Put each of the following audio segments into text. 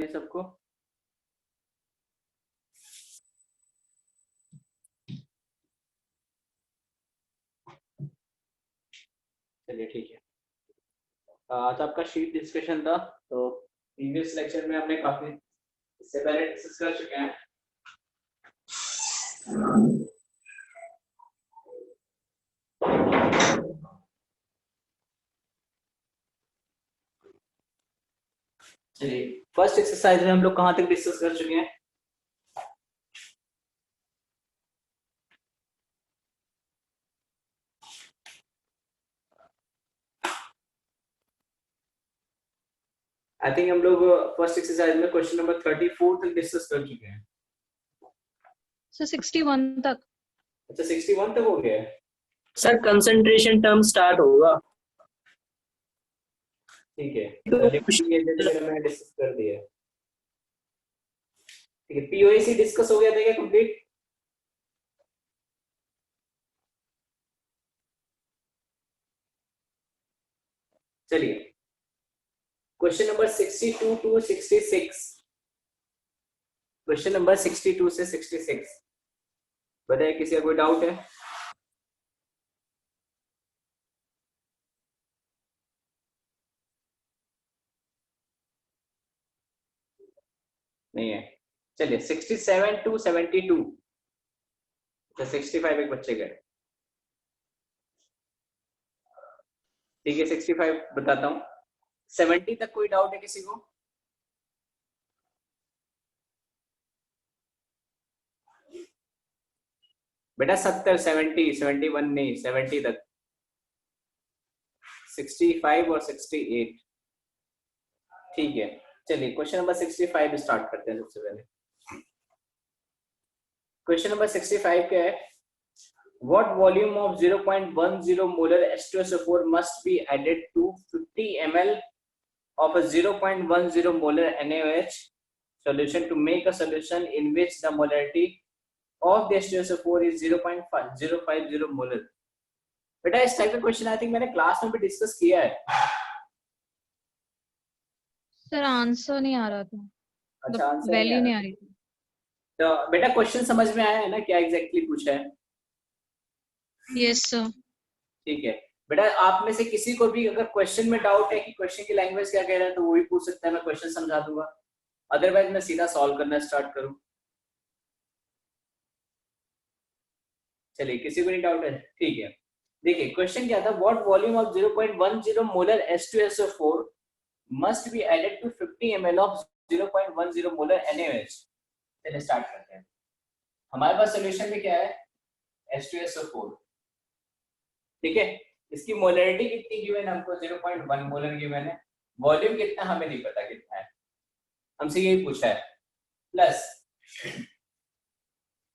नहीं सबको? चलिए ठीक है। तो आपका शीट डिस्कशन था, तो प्रीवियस लेक्चर में हमने काफी इससे पहले डिस्कस कर चुके हैं। चलिए फर्स्ट एक्सरसाइज में हम लोग कहां तक डिस्कस कर चुके हैं? आई थिंक हम लोग फर्स्ट एक्सरसाइज में क्वेश्चन नंबर 34 तक डिस्कस कर चुके हैं। सर 61 तक। अच्छा 61 तक हो गया है सर। कंसंट्रेशन टर्म स्टार्ट होगा। ठीक है, मैंने डिस्कस कर दिया। ठीक है, पीओएसी डिस्कस हो गया था क्या कंप्लीट? चलिए question number 62 to 66, question number 62 से 66 बताइए, किसी का कोई डाउट है? नहीं है। चलिए 67 टू 72, तो 65 एक बच्चे गए। ठीक है 65 बताता हूँ। 70 तक कोई डाउट है किसी को? बेटा 70, 70, 71 नहीं, 70 तक। 65 और 68। ठीक है, चलिए क्वेश्चन नंबर 65 स्टार्ट करते हैं। सबसे पहले क्वेश्चन नंबर 65 क्या है? What volume of 0.10 molar H2SO4 must be added to 50 ml of a 0.10 molar NaOH solution to make a solution in which the molarity of the H2SO4 is 0.050 molar? बेटा इस type का question I think मैंने class में भी discuss किया है। Sir answer नहीं आ रहा था। अच्छा आंसर वैल्यू नहीं आ रही थी। तो बेटा क्वेश्चन समझ में आया है ना, क्या एग्जैक्टली पूछा है? Yes sir. ठीक है बेटा, आप में से किसी को भी अगर क्वेश्चन में डाउट है कि क्वेश्चन की लैंग्वेज क्या कह रहा है तो वो भी पूछ सकता है, मैं क्वेश्चन समझा दूंगा। अदरवाइज मैं सीधा सॉल्व करना स्टार्ट करूं। चलिए किसी को नहीं डाउट है? ठीक है, देखिए क्वेश्चन क्या था? What volume of 0.10 molar H2SO4 must be added to 50 ml of 0.10 molar NaOH। चलिए स्टार्ट करते हैं। हमारे पास सॉल्यूशन में क्या है? H2SO4। ठीक है, इसकी मोलरिटी कितनी गिवन है हमको? 0.1 मोलर गिवन है। वॉल्यूम कितना हमें नहीं पता कितना है, हमसे यही पूछा है। प्लस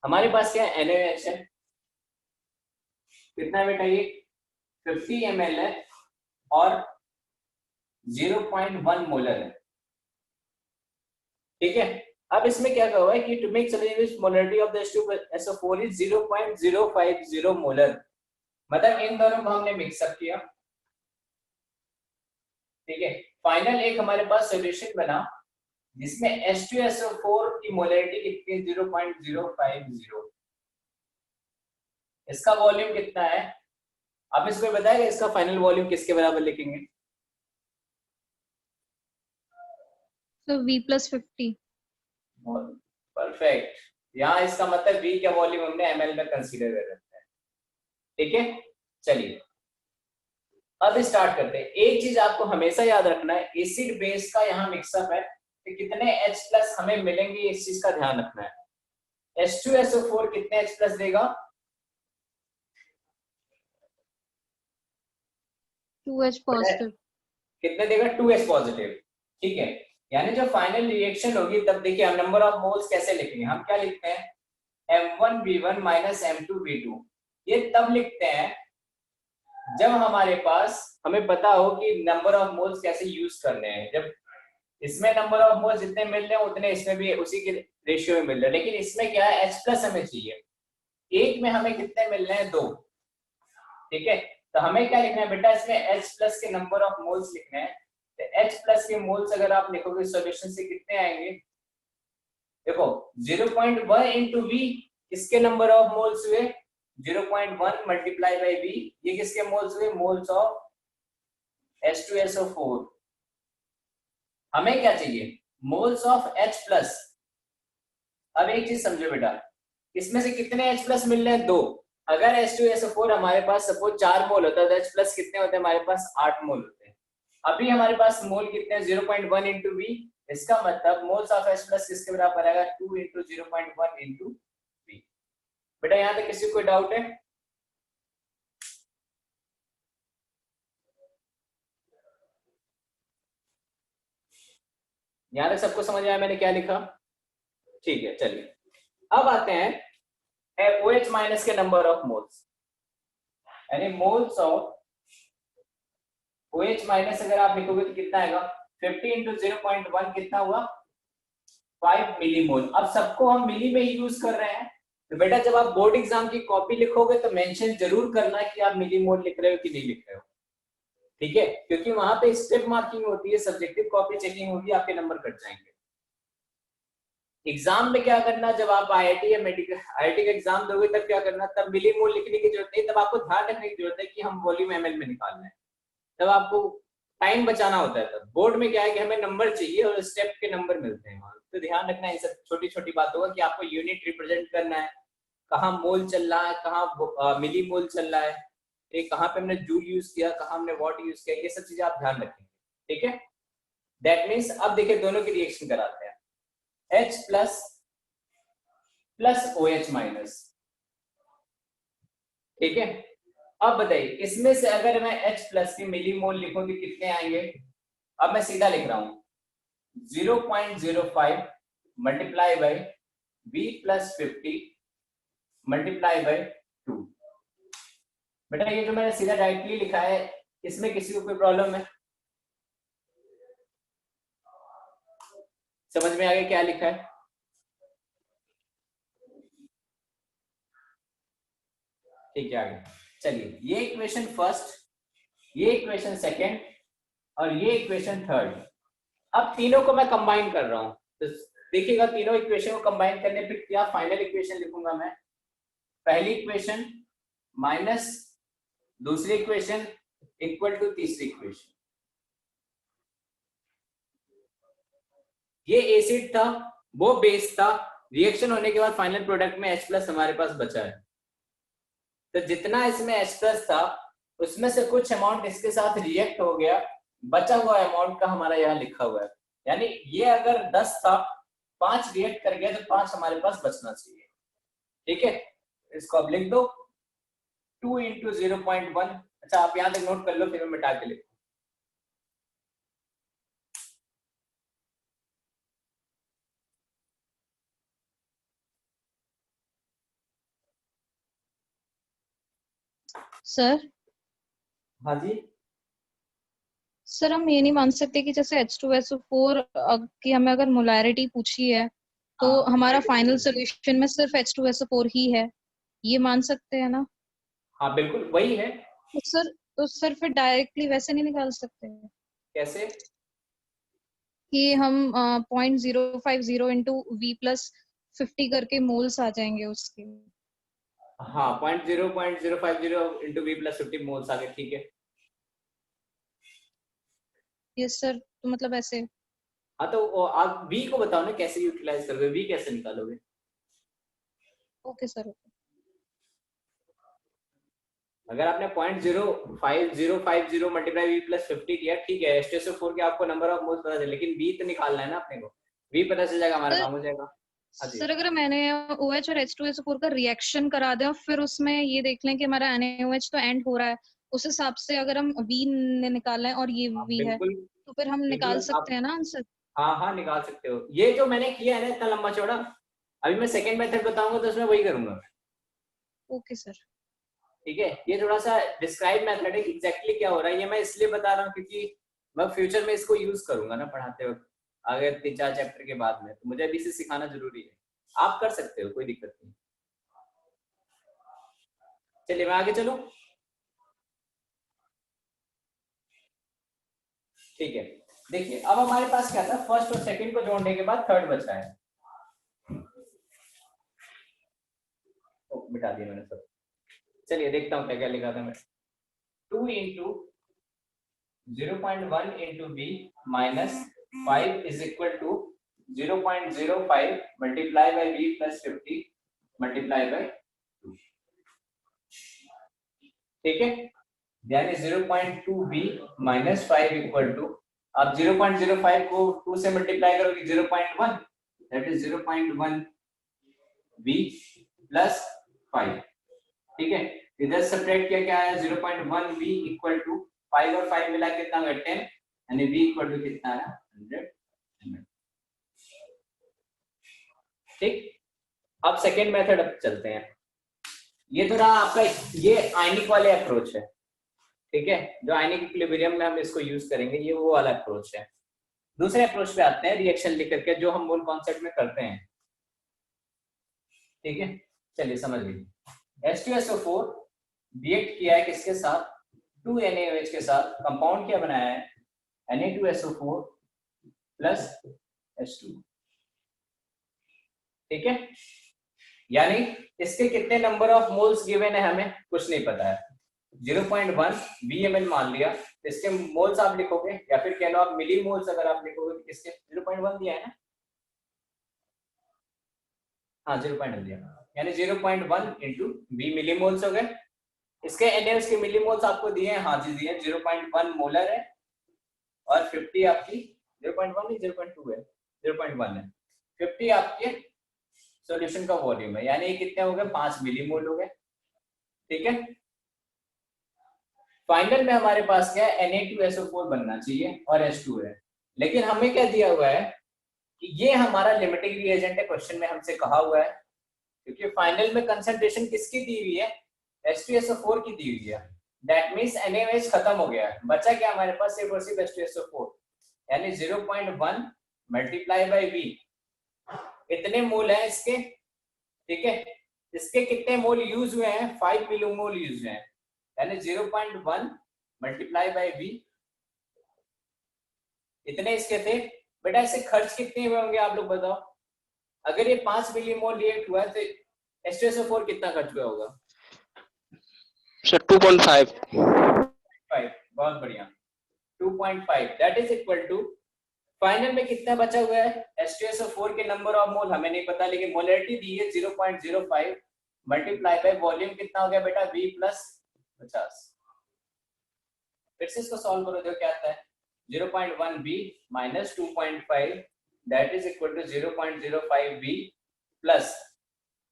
हमारे पास क्या है? NaOH है। कितना है बेटा? ये 50 ml है और 0.1 मोलर है। ठीक है, अब इसमें क्या कहा हुआ है कि to make solution which molarity of the H2SO4 is 0.050 molar, मतलब इन दोनों को हमने मिक्सअप किया। ठीक है, फाइनल एक हमारे पास सॉल्यूशन बना जिसमें H2SO4 की मोलरिटी कितनी है? 0.050। इसका वॉल्यूम कितना है? आप इसको बताएगा इसका फाइनल वॉल्यूम किसके बराबर लिखेंगे? तो V+50। परफेक्ट। यहाँ इसका मतलब V का वॉल्यूम हमने ml में कंसीडर कर रखा है। ठीक है, चलिए अब स्टार्ट करते हैं। एक चीज आपको हमेशा याद रखना है, एसिड बेस का यहाँ मिक्सअप है तो कितने H+ हमें मिलेंगे, इस चीज का ध्यान रखना है। H2SO4 कितने H+ देगा? 2H positive. कितने देगा? 2H positive. ठीक है, यानी जब फाइनल रिएक्शन होगी तब देखिए हम नंबर ऑफ मोल्स कैसे लिखेंगे? हम क्या लिखते हैं? M1V1 minus M2V2। ये तब लिखते हैं जब हमारे पास हमें पता हो कि नंबर ऑफ मोल्स कैसे यूज करने हैं। जब इसमें नंबर ऑफ मोल्स जितने मिल रहे हैं उतने इसमें भी उसी के रेशियो में मिल रहे हैं, लेकिन इसमें क्या है? H+ हमें चाहिए। एक में हमें कितने मिल रहे हैं? 2। ठीक है, तो हमें क्या लिखना है बेटा? इसमें H+ के नंबर ऑफ मोल्स लिखने हैं तो H प्लस के मोल्स अगर आप लिखोगे सॉल्यूशन से कितने आएंगे, देखो 0.1 इंटू V किसके नंबर ऑफ मोल्स हुए, 0.1 मल्टीप्लाई बाई V, ये किसके मोल्स हुए, मोल्स ऑफ H2SO4। हमें क्या चाहिए, मोल्स ऑफ H प्लस। अब एक चीज समझो बेटा, इसमें से कितने H प्लस मिल रहे हैं, 2। अगर H2SO4 हमारे पास सपोज 4 मोल होता है तो H प्लस कितने होते हैं हमारे पास, 8 मोल होते हैं। अभी हमारे पास मोल कितने हैं, 0.1 इंटू V, इसका मतलब मोल्स ऑफ H प्लस किसके बराबर आएगा, 2 इंटू 0.1 इंटू V। बेटा यहाँ तक किसी को डाउट है, यहाँ तक सबको समझ आया मैंने क्या लिखा, ठीक है। चलिए अब आते हैं OH माइनस के नंबर ऑफ मोल्स, यानी मोल्स ऑफ OH माइनस अगर आप लिखोगे तो कितना आएगा, 50 इंटू 0.1 कितना हुआ, 5 मिलीमोल। अब सबको हम मिली में ही यूज कर रहे हैं, तो बेटा जब आप बोर्ड एग्जाम की कॉपी लिखोगे तो मेंशन जरूर करना कि आप मिलीमोल लिख रहे हो कि नहीं लिख रहे हो, ठीक है, क्योंकि वहां पे स्टेप मार्किंग होती है, सब्जेक्टिव कॉपी चेकिंग होगी, आपके नंबर कट जाएंगे। एग्जाम में क्या करना, जब आप आईआईटी या मेडिकल आईआईटी का एग्जाम दोगे तब क्या करना, तब मिलीमोल लिखने की जरूरत नहीं, तब आपको ध्यान रखने की जरूरत है कि हम वॉल्यूम एमएल में निकालना है, तब आपको टाइम बचाना होता है। तब बोर्ड में क्या है कि हमें नंबर चाहिए और स्टेप के नंबर मिलते हैं वहां, तो ध्यान रखना है सब छोटी छोटी बातों का कि आपको यूनिट रिप्रेजेंट करना है, कहाँ मोल चल रहा है, कहाँ मिली मोल चल रहा है, कहाँ पे हमने जूल यूज किया, कहाँ हमने वॉट यूज किया, ये सब चीजें आप ध्यान रखेंगे, ठीक है। दैट मीन्स अब देखिए दोनों की रिएक्शन कराते हैं, H plus plus OH minus, ठीक है। अब बताइए इसमें से अगर मैं H प्लस के मिलीमोल लिखूं तो कितने आएंगे, अब मैं सीधा लिख रहा हूं 0.05 multiply by V plus 50 multiply by 2। बेटा ये जो मैंने सीधा डायरेक्टली लिखा है, इसमें किसी को कोई प्रॉब्लम है, समझ में आ गया क्या लिखा है, ठीक है आगे चलिए। ये इक्वेशन फर्स्ट, ये इक्वेशन सेकंड और ये इक्वेशन थर्ड, अब तीनों को मैं कंबाइन कर रहा हूं, तो देखिएगा तीनों इक्वेशन को कंबाइन करने पे क्या फाइनल इक्वेशन लिखूंगा मैं, पहली इक्वेशन माइनस दूसरी इक्वेशन इक्वल टू तीसरी इक्वेशन। ये एसिड था, वो बेस था, रिएक्शन होने के बाद फाइनल प्रोडक्ट में H प्लस हमारे पास बचा है, तो जितना इसमें H प्लस था उसमें से कुछ अमाउंट इसके साथ रिएक्ट हो गया, बचा हुआ अमाउंट का हमारा यहाँ लिखा हुआ है, यानी ये अगर 10 था 5 रिएक्ट कर गया तो 5 हमारे पास बचना चाहिए, ठीक है। इसको अब लिख दो 2 इंटू 0.1, अच्छा आप यहाँ तक नोट कर लो फिर मैं मिटा के लिखूं, सर हाँ जी सर हम ये नहीं मान सकते कि जैसे H2SO4 की हमें अगर मोलैरिटी पूछी है तो हाँ हमारा फाइनल सोल्यूशन में सिर्फ H2SO4 ही है, ये मान सकते हैं ना। हाँ बिल्कुल वही है, तो सर फिर डायरेक्टली वैसे नहीं निकाल सकते हैं कैसे, कि हम 0.050 इंटू V प्लस 50 करके मोल्स आ जाएंगे उसके। हाँ 0.050 इंटू V प्लस 50 मोल्स आ गए, ठीक है। यस सर, तो मतलब ऐसे। हाँ तो आप V को बताओ ना कैसे यूटिलाइज करोगे, V कैसे निकालोगे, ओके सर ओके। अगर आपने 0.05050 मल्टीप्लाई V प्लस 50 किया, ठीक है, H2SO4 के आपको नंबर ऑफ मोल्स पता चले, लेकिन V तो निकालना है ना अपने को, V पता चल जाएगा हमारा काम हो जाएगा। हाँ जी सर अगर मैंने OH और H2SO4 का रिएक्शन करा दें और फिर उसमें ये देख लें कि हमारा NaOH तो एंड हो रहा है, उस हिसाब से अगर हम V निकालें और ये आप V है बिल्कुल तो फिर हम निकाल बिल्कुल आप, सकते हैं ना आंसर। हाँ हाँ निकाल सकते हो, ये जो मैंने किया है ना इतना लंबा चौड़ा, अभी मैं सेकंड मेथड बताऊंगा तो उसमें वही करूंगा मैं, ओके सर। ठीक है। ये थोड़ा सा डिस्क्राइब मेथड है, एग्जैक्टली क्या हो रहा है ये मैं इसलिए बता रहा हूँ क्योंकि मैं फ्यूचर में इसको यूज करूंगा ना पढ़ाते वक्त, आगे 3-4 चैप्टर के बाद में, तो मुझे अभी से सिखाना जरूरी है, आप कर सकते हो कोई दिक्कत नहीं। चलिए मैं आगे चलूं, ठीक है। देखिए अब हमारे पास क्या था, फर्स्ट और सेकंड को जोड़ने के बाद थर्ड बचा है। मिटा दिया मैंने सब। चलिए देखता हूँ क्या क्या लिखा था मैं। 2 into 0.1 into B minus 5 is equal to 0.05 multiply by B plus 50 multiply by 2। ठीक है, यानी 0.2 बी माइनस 5 इक्वल टू, आप 0.05 को 2 से मल्टीप्लाई करोगे 0.1, दैट इज 0.1 बी प्लस 5। ठीक है, इधर सब्ट्रैक्ट किया क्या आया, 0.1 बी इक्वल टू 5 और 5 मिला कितना होगा 10, यानी बी इक्वल टू कितना आया 100। ठीक, अब सेकेंड मेथड अब चलते हैं। ये तो रहा आपका, ये आयनिक वाले अप्रोच है। ठीक है, जो आयनिक इक्विलिब्रियम में हम इसको यूज करेंगे, ये वो वाला अप्रोच है। दूसरे अप्रोच पे आते हैं, रिएक्शन लिख करके, जो हम मूल कॉन्सेप्ट में करते हैं। ठीक है, चलिए समझ लीजिए। H2SO4 रिएक्ट किया है किसके साथ, 2NaOH के साथ। कंपाउंड क्या बनाया है, Na2SO4 प्लस H2। ठीक है, यानी इसके कितने नंबर ऑफ मोल्स गिवन है हमें कुछ नहीं पता है। 0.1 VML मान लिया, इसके मोल्स आप लिखोगे, या फिर कह लो आप मिली मोल्स अगर आप लिखोगे, इसके 0.1 दिया है ना, हाँ 0.1 दिया, यानी 0.1 इंटू बी मिली मोल्स हो गए। इसके NaOH के मिली मोल्स आपको दिए हैं, हाँ जी दिए हैं, 0.1 मोलर है और 50 आपकी 0.1 नहीं 0.2 है, 0.1 है। 50 आपके सॉल्यूशन का वॉल्यूम है, यानी ये कितने हो गए 5 मिलीमोल हो गए। ठीक है, फाइनल में हमारे पास क्या है, Na2SO4 बनना चाहिए और H2 है। लेकिन हमें क्या दिया हुआ है कि ये हमारा लिमिटिंग रिएजेंट है, क्वेश्चन में हमसे कहा हुआ है, क्योंकि फाइनल में कंसंट्रेशन किसकी दी हुई है, H2SO4 की दी हुई है। दैट मींस NaOH खत्म हो गया है, बचा क्या हमारे पास सिर्फ और सिर्फ H2SO4, यानी 0.1 मल्टीप्लाई बाई बी, इतने मोल है इसके। ठीक है, इसके कितने मोल यूज हुए हैं, 5 मिलीमोल यूज हुए हैं, यानी 0.1 मल्टीप्लाई बाई बी, इतने इसके थे। बेटा इससे खर्च कितने हुए होंगे आप लोग बताओ, अगर ये 5 मिलीमोल रिएक्ट हुआ है तो H2SO4 कितना खर्च हुआ होगा, सर 2.5। 5, बहुत बढ़िया, 2.5 that is equal to, final में कितना बचा हुआ है, H2SO4 के नंबर ऑफ मोल हमें नहीं पता, लेकिन मोलरिटी दी है 0.05 मल्टीप्लाई बाय वॉल्यूम कितना हो गया बेटा V प्लस 50। फिर से इसको सॉल्व करो, देखो क्या आता है, 0.1 B minus 2.5 that is equal to 0.05 B plus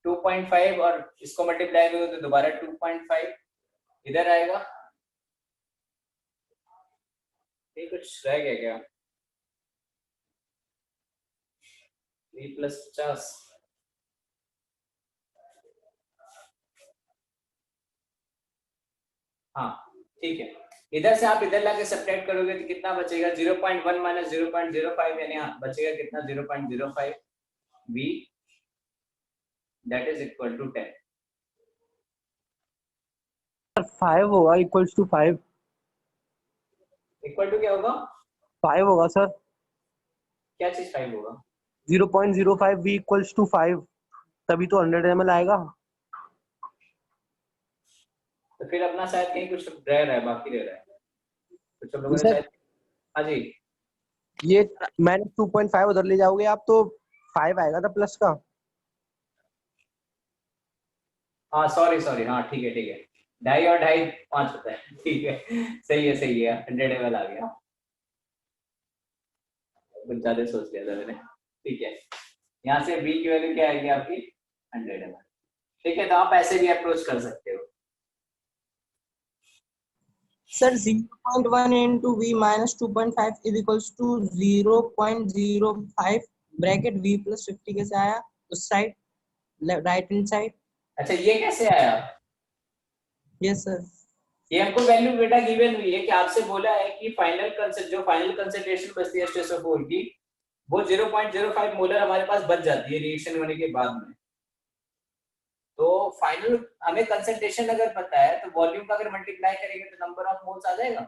2.5, और इसको मल्टीप्लाई करो तो दोबारा 2.5 इधर आएगा। ये कुछ रह गया क्या, V प्लस 50, हाँ ठीक है, इधर से आप इधर लाके सब्ट्रैक्ट करोगे तो कितना बचेगा, 0.1 माइनस 0.05, यानी बचेगा कितना 0.05 B that is equal to 10। 5 होगा इक्वल्स टू 5। इक्वल टू क्या होगा, 5 होगा सर, क्या चीज 5 होगा, 0.05 v इक्वल्स टू 5, तभी तो 100 ml आएगा। तो फिर अपना शायद कहीं कुछ रह रहा है, बाकी रह रहा है, तो सब लोगों ने सर शायद, हाँ जी ये मैंने 2.5 उधर ले जाओगे आप तो 5 आएगा था प्लस का। हाँ सॉरी सॉरी, हाँ ठीक है ठीक है, 2.5 और 2.5 5 होता है, ठीक है सही है 100 ml आ गया, कुछ ज्यादा सोच लिया था मैंने। ठीक है, यहाँ से B की वैल्यू क्या आएगी आपकी 100 ml। ठीक है, तो आप ऐसे भी अप्रोच कर सकते हो। Sir, 0.1 into V minus 2.5 is equals to 0.05 bracket V plus 50 कैसे आया उस साइड, राइट हैंड साइड। अच्छा ये कैसे आया, यस सर। ये हमको वैल्यू बेटा गिवन हुई है कि आपसे बोला है कि फाइनल कंसंट्रेशन बचती है H2SO4 की, वो 0.05 मोलर हमारे पास बच जाती है रिएक्शन होने के बाद में। तो फाइनल हमें कंसंट्रेशन अगर पता है तो वॉल्यूम का अगर मल्टीप्लाई करेंगे तो नंबर ऑफ मोल्स आ जाएगा।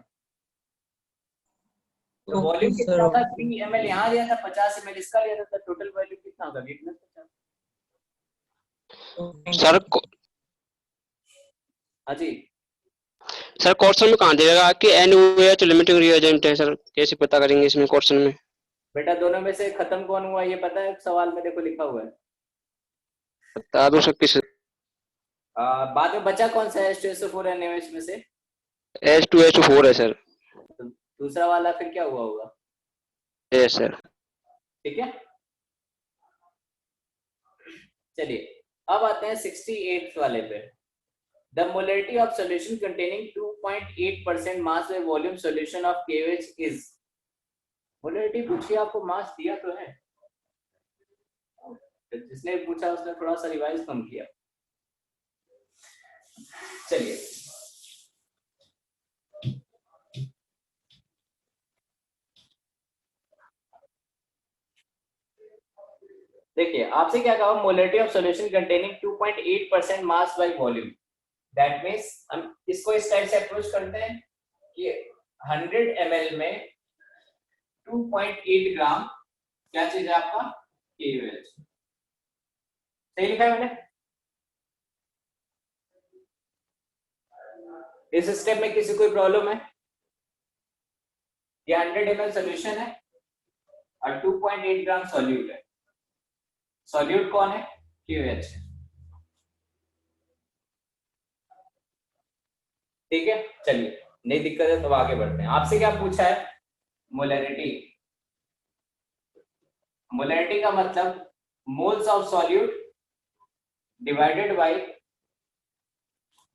तो वॉल्यूम कितना था 3 ml यहाँ लिया था 50 ml इसका लिया था तो टोटल वॉल्यूम कितना होगा 20 + 50। सर हाँ जी सर क्वेश्चन में कहाँ देगा कि NaOH लिमिटिंग रिएजेंट है सर, कैसे पता करेंगे इसमें क्वेश्चन में? बेटा दोनों में से खत्म कौन हुआ ये पता है सवाल में देखो लिखा हुआ है। बता दो सर किस। बाद में बचा कौन सा है H2SO4 NaOH में से? H2SO4 है सर। तो दूसरा वाला फिर क्या हुआ होगा? Yes sir. ठीक है चलिए अब आते हैं 68th वाले पे। The molarity of solution containing 2.8% mass by volume solution of KOH is। molarity पूछ के आपको मास दिया तो है, तो जिसने पूछा उसने थोड़ा सा रिवाइज कम किया। चलिए देखिए आपसे क्या कहा molarity of solution containing 2.8% mass by volume. That means हम इसको इस टाइप से अप्रोच करते हैं कि 100 ml में 2.8 ग्राम क्या चीज है आपका KOH। सही लिखा है मैंने? इस स्टेप में किसी कोई प्रॉब्लम है? ये 100 ml सॉल्यूशन है और 2.8 ग्राम सॉल्यूट है। सॉल्यूट कौन है? KOH। ठीक है चलिए नहीं दिक्कत है तो आगे बढ़ते हैं। आपसे क्या पूछा है? मोलरिटी। मोलरिटी का मतलब moles of solute divided by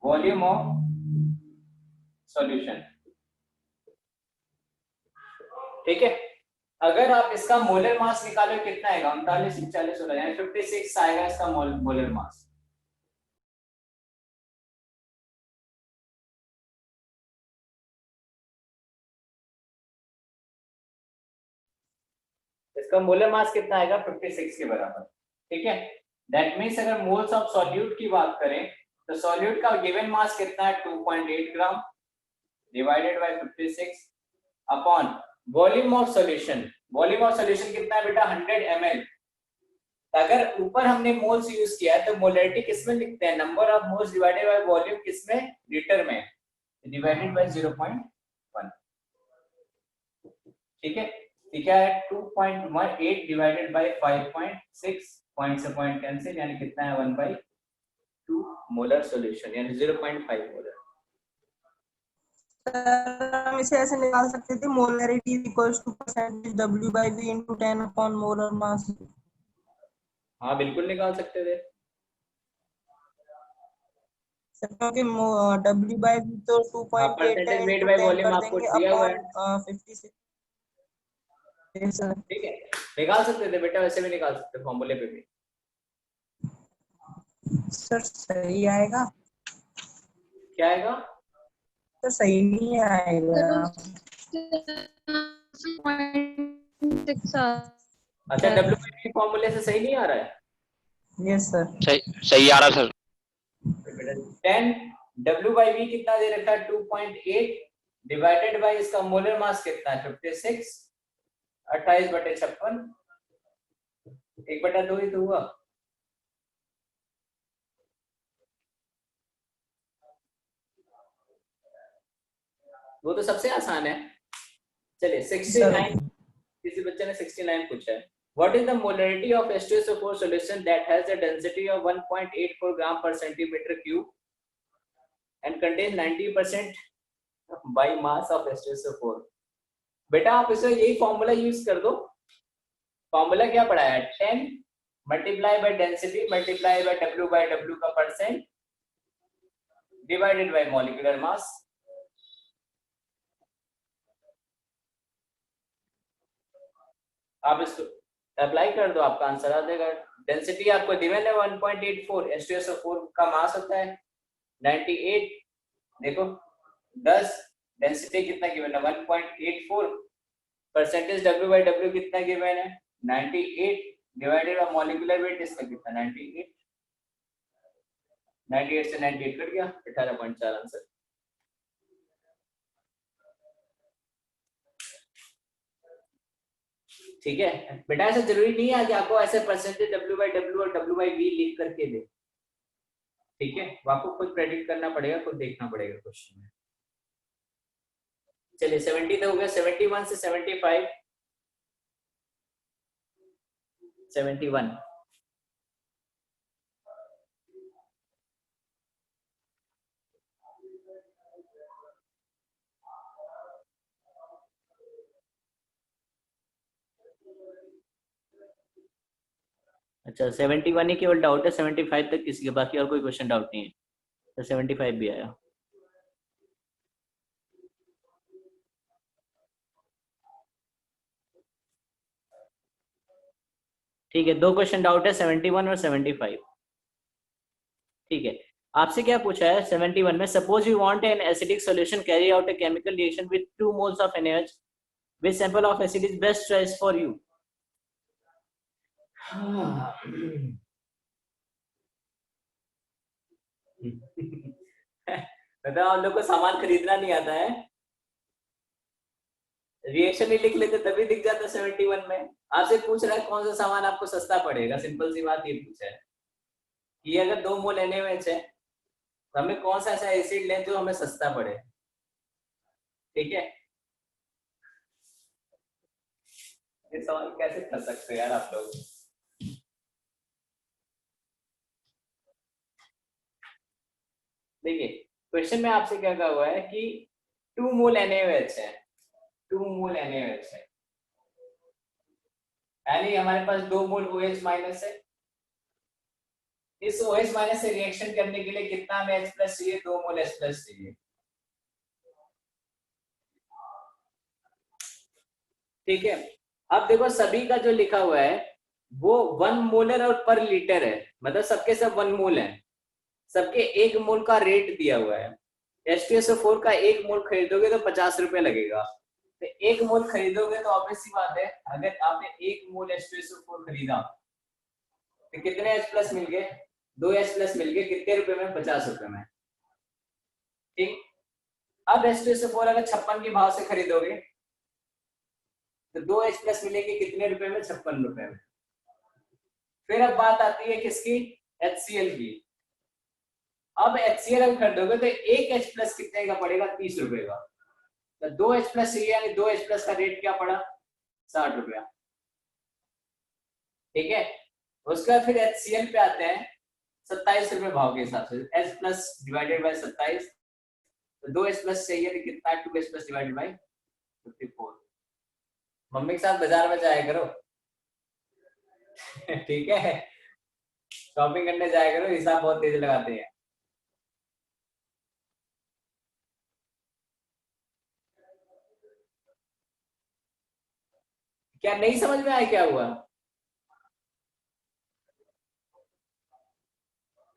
volume of solution. ठीक है अगर आप इसका मोलर मास निकालो कितना आएगा 39 40 होगा यानी 56 आएगा इसका मोलर मास। इसका मोलर मास कितना आएगा 56 के बराबर। ठीक है दैट मींस अगर मोल्स ऑफ सॉल्यूट की बात करें तो सॉल्यूट का गिवन मास कितना है 2.8 gram divided by 56 upon volume of solution. Volume of solution कितना है बेटा 100 ml। अगर ऊपर हमने मोल्स यूज किया है तो मोलरिटी किसमें लिखते हैं number of moles divided by volume किसमें लीटर में डिवाइडेड बाय 0.1। ठीक है ठीक है 2.18 डिवाइडेड बाय 5.6 पॉइंट से पॉइंट कैंसिल यानी कितना है 1/2 मोलर सॉल्यूशन यानी 0.5 मोलर। हम इसे ऐसे निकाल सकते थे molarity equals to percentage W/V into 10 upon molar mass. हाँ बिल्कुल निकाल सकते थे क्योंकि W/V तो 2.8 है percentage made into by 10 volume कर आपको देंगे दिया हुआ है। अपॉन 56। सर ठीक है निकाल सकते थे बेटा वैसे भी निकाल सकते थे फॉर्मूले पे भी। सर सही आएगा? क्या आएगा? तो सही नहीं आएगा। अच्छा WP फॉर्मूले से सही नहीं आ रहा है? Yes sir. सही आ रहा सर। 10 W/V कितना दे रखा है 2.8 डिवाइडेड बाय इसका मोलर मास कितना है 56 28/56 1/2 ही तो हुआ। वो तो सबसे आसान है। चलिए 69 किसी बच्चे ने 69 पूछा है। What is the molarity of H2SO4 solution that has a density of 1.84 gram per centimeter cube and contains 90% by mass of H2SO4? बेटा आप इसे यही फॉर्मूला यूज कर दो। फॉर्मूला क्या पढ़ा है 10 multiply by density multiply by W/W का percent divided by molecular mass. आप इसको अप्लाई कर दो आपका आंसर आ जाएगा। डेंसिटी आपको गिवन है 1.84 H2SO4 का मास होता है 98 देखो 10 डेंसिटी कितना गिवन है 1.84 परसेंटेज W/W कितना गिवन है 98 डिवाइडेड बाय मॉलिक्यूलर वेट इसका कितना 98 98 से 98 कट गया 18.4 आंसर। ठीक है बेटा, ऐसा जरूरी नहीं है कि आपको ऐसे परसेंटेज W/W और W/V लिख करके दे, ठीक है, वो आपको खुद प्रेडिक्ट करना पड़ेगा, खुद देखना पड़ेगा क्वेश्चन में। चलिए 70 तो हो गया, 71 से 75, 71 अच्छा 71 ही केवल डाउट है, 75 तक किसी के, बाकी और कोई क्वेश्चन डाउट नहीं है, तो 75 भी आया। ठीक है, दो क्वेश्चन डाउट है, 71 और 75। ठीक है, आपसे क्या पूछा है 71 में, suppose you want an acidic solution carry out a chemical reaction with 2 moles of NaOH, which sample of acid is best choice for you? बताओ, हम लोग को सामान खरीदना नहीं आता है, रिएक्शन ही लिख लेते तभी दिख जाता 71 में। आपसे पूछ रहा है कौन सा सामान आपको सस्ता पड़ेगा, सिंपल सी बात ये पूछा है कि अगर 2 मोल NaOH है तो हमें कौन सा ऐसा एसिड लें जो हमें सस्ता पड़े, ठीक है। ये सवाल कैसे कर सकते हो यार आप लोग। देखिए क्वेश्चन में आपसे क्या कहा हुआ है कि 2 मोल NaOH है, 2 मोल NaOH है, यानी हमारे पास 2 मोल OH माइनस है। इस OH माइनस से रिएक्शन करने के लिए कितना हमें H प्लस चाहिए, 2 मोल H प्लस चाहिए, ठीक है। अब देखो सभी का जो लिखा हुआ है वो 1 मोलर और पर लीटर है, मतलब सबके सब 1 मोल है, सबके 1 मोल का रेट दिया हुआ है। H2SO4 का 1 मोल खरीदोगे तो 50 रुपए लगेगा, तो 1 मोल खरीदोगे तो ऑब्वियस सी बात है, अगर आपने 1 मोल H2SO4 खरीदा तो कितने H प्लस मिल गए, 2 H प्लस मिल गए, कितने रुपए में, 50 रुपए में, ठीक। अब H2SO4 अगर 56 के भाव से खरीदोगे तो 2 H प्लस मिलेंगे कितने रुपए में, 56 रुपए में। फिर अब बात आती है किसकी, HCl की। अब HCl हम खरीदोगे तो 1 H प्लस कितने का पड़ेगा, 30 रुपए का, तो 2 H प्लस चाहिए, यानी 2 H प्लस का रेट क्या पड़ा, 60 रुपया, ठीक है। उसका फिर HCl पे आते हैं 27 रुपए भाव के हिसाब से, H प्लस डिवाइडेड बाय 27, तो 2 H प्लस चाहिए तो कितना, 2 H plus divided by 54। Mummy के साथ बाजार में जाया करो ठीक है, शॉपिंग करने जाया करो, हिसाब बहुत तेज लगाते हैं। क्या नहीं समझ में आया क्या हुआ,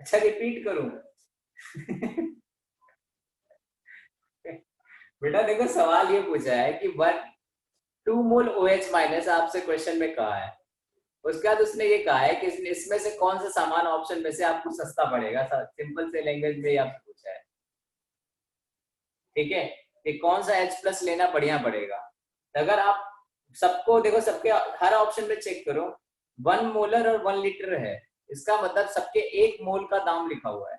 अच्छा रिपीट करूं बेटा देखो सवाल ये पूछा है कि 2 मोल OH माइनस आपसे क्वेश्चन में कहा है, उसके बाद उसने ये कहा है कि इसमें से कौन सा सामान ऑप्शन में से आपको सस्ता पड़ेगा, सिंपल से लैंग्वेज में आपसे पूछा है, ठीक है, कि कौन सा H प्लस लेना बढ़िया पड़ेगा। तो अगर आप सबको देखो, सबके हर ऑप्शन में चेक करो 1 मोलर और 1 लीटर है, इसका मतलब सबके 1 मोल का दाम लिखा हुआ है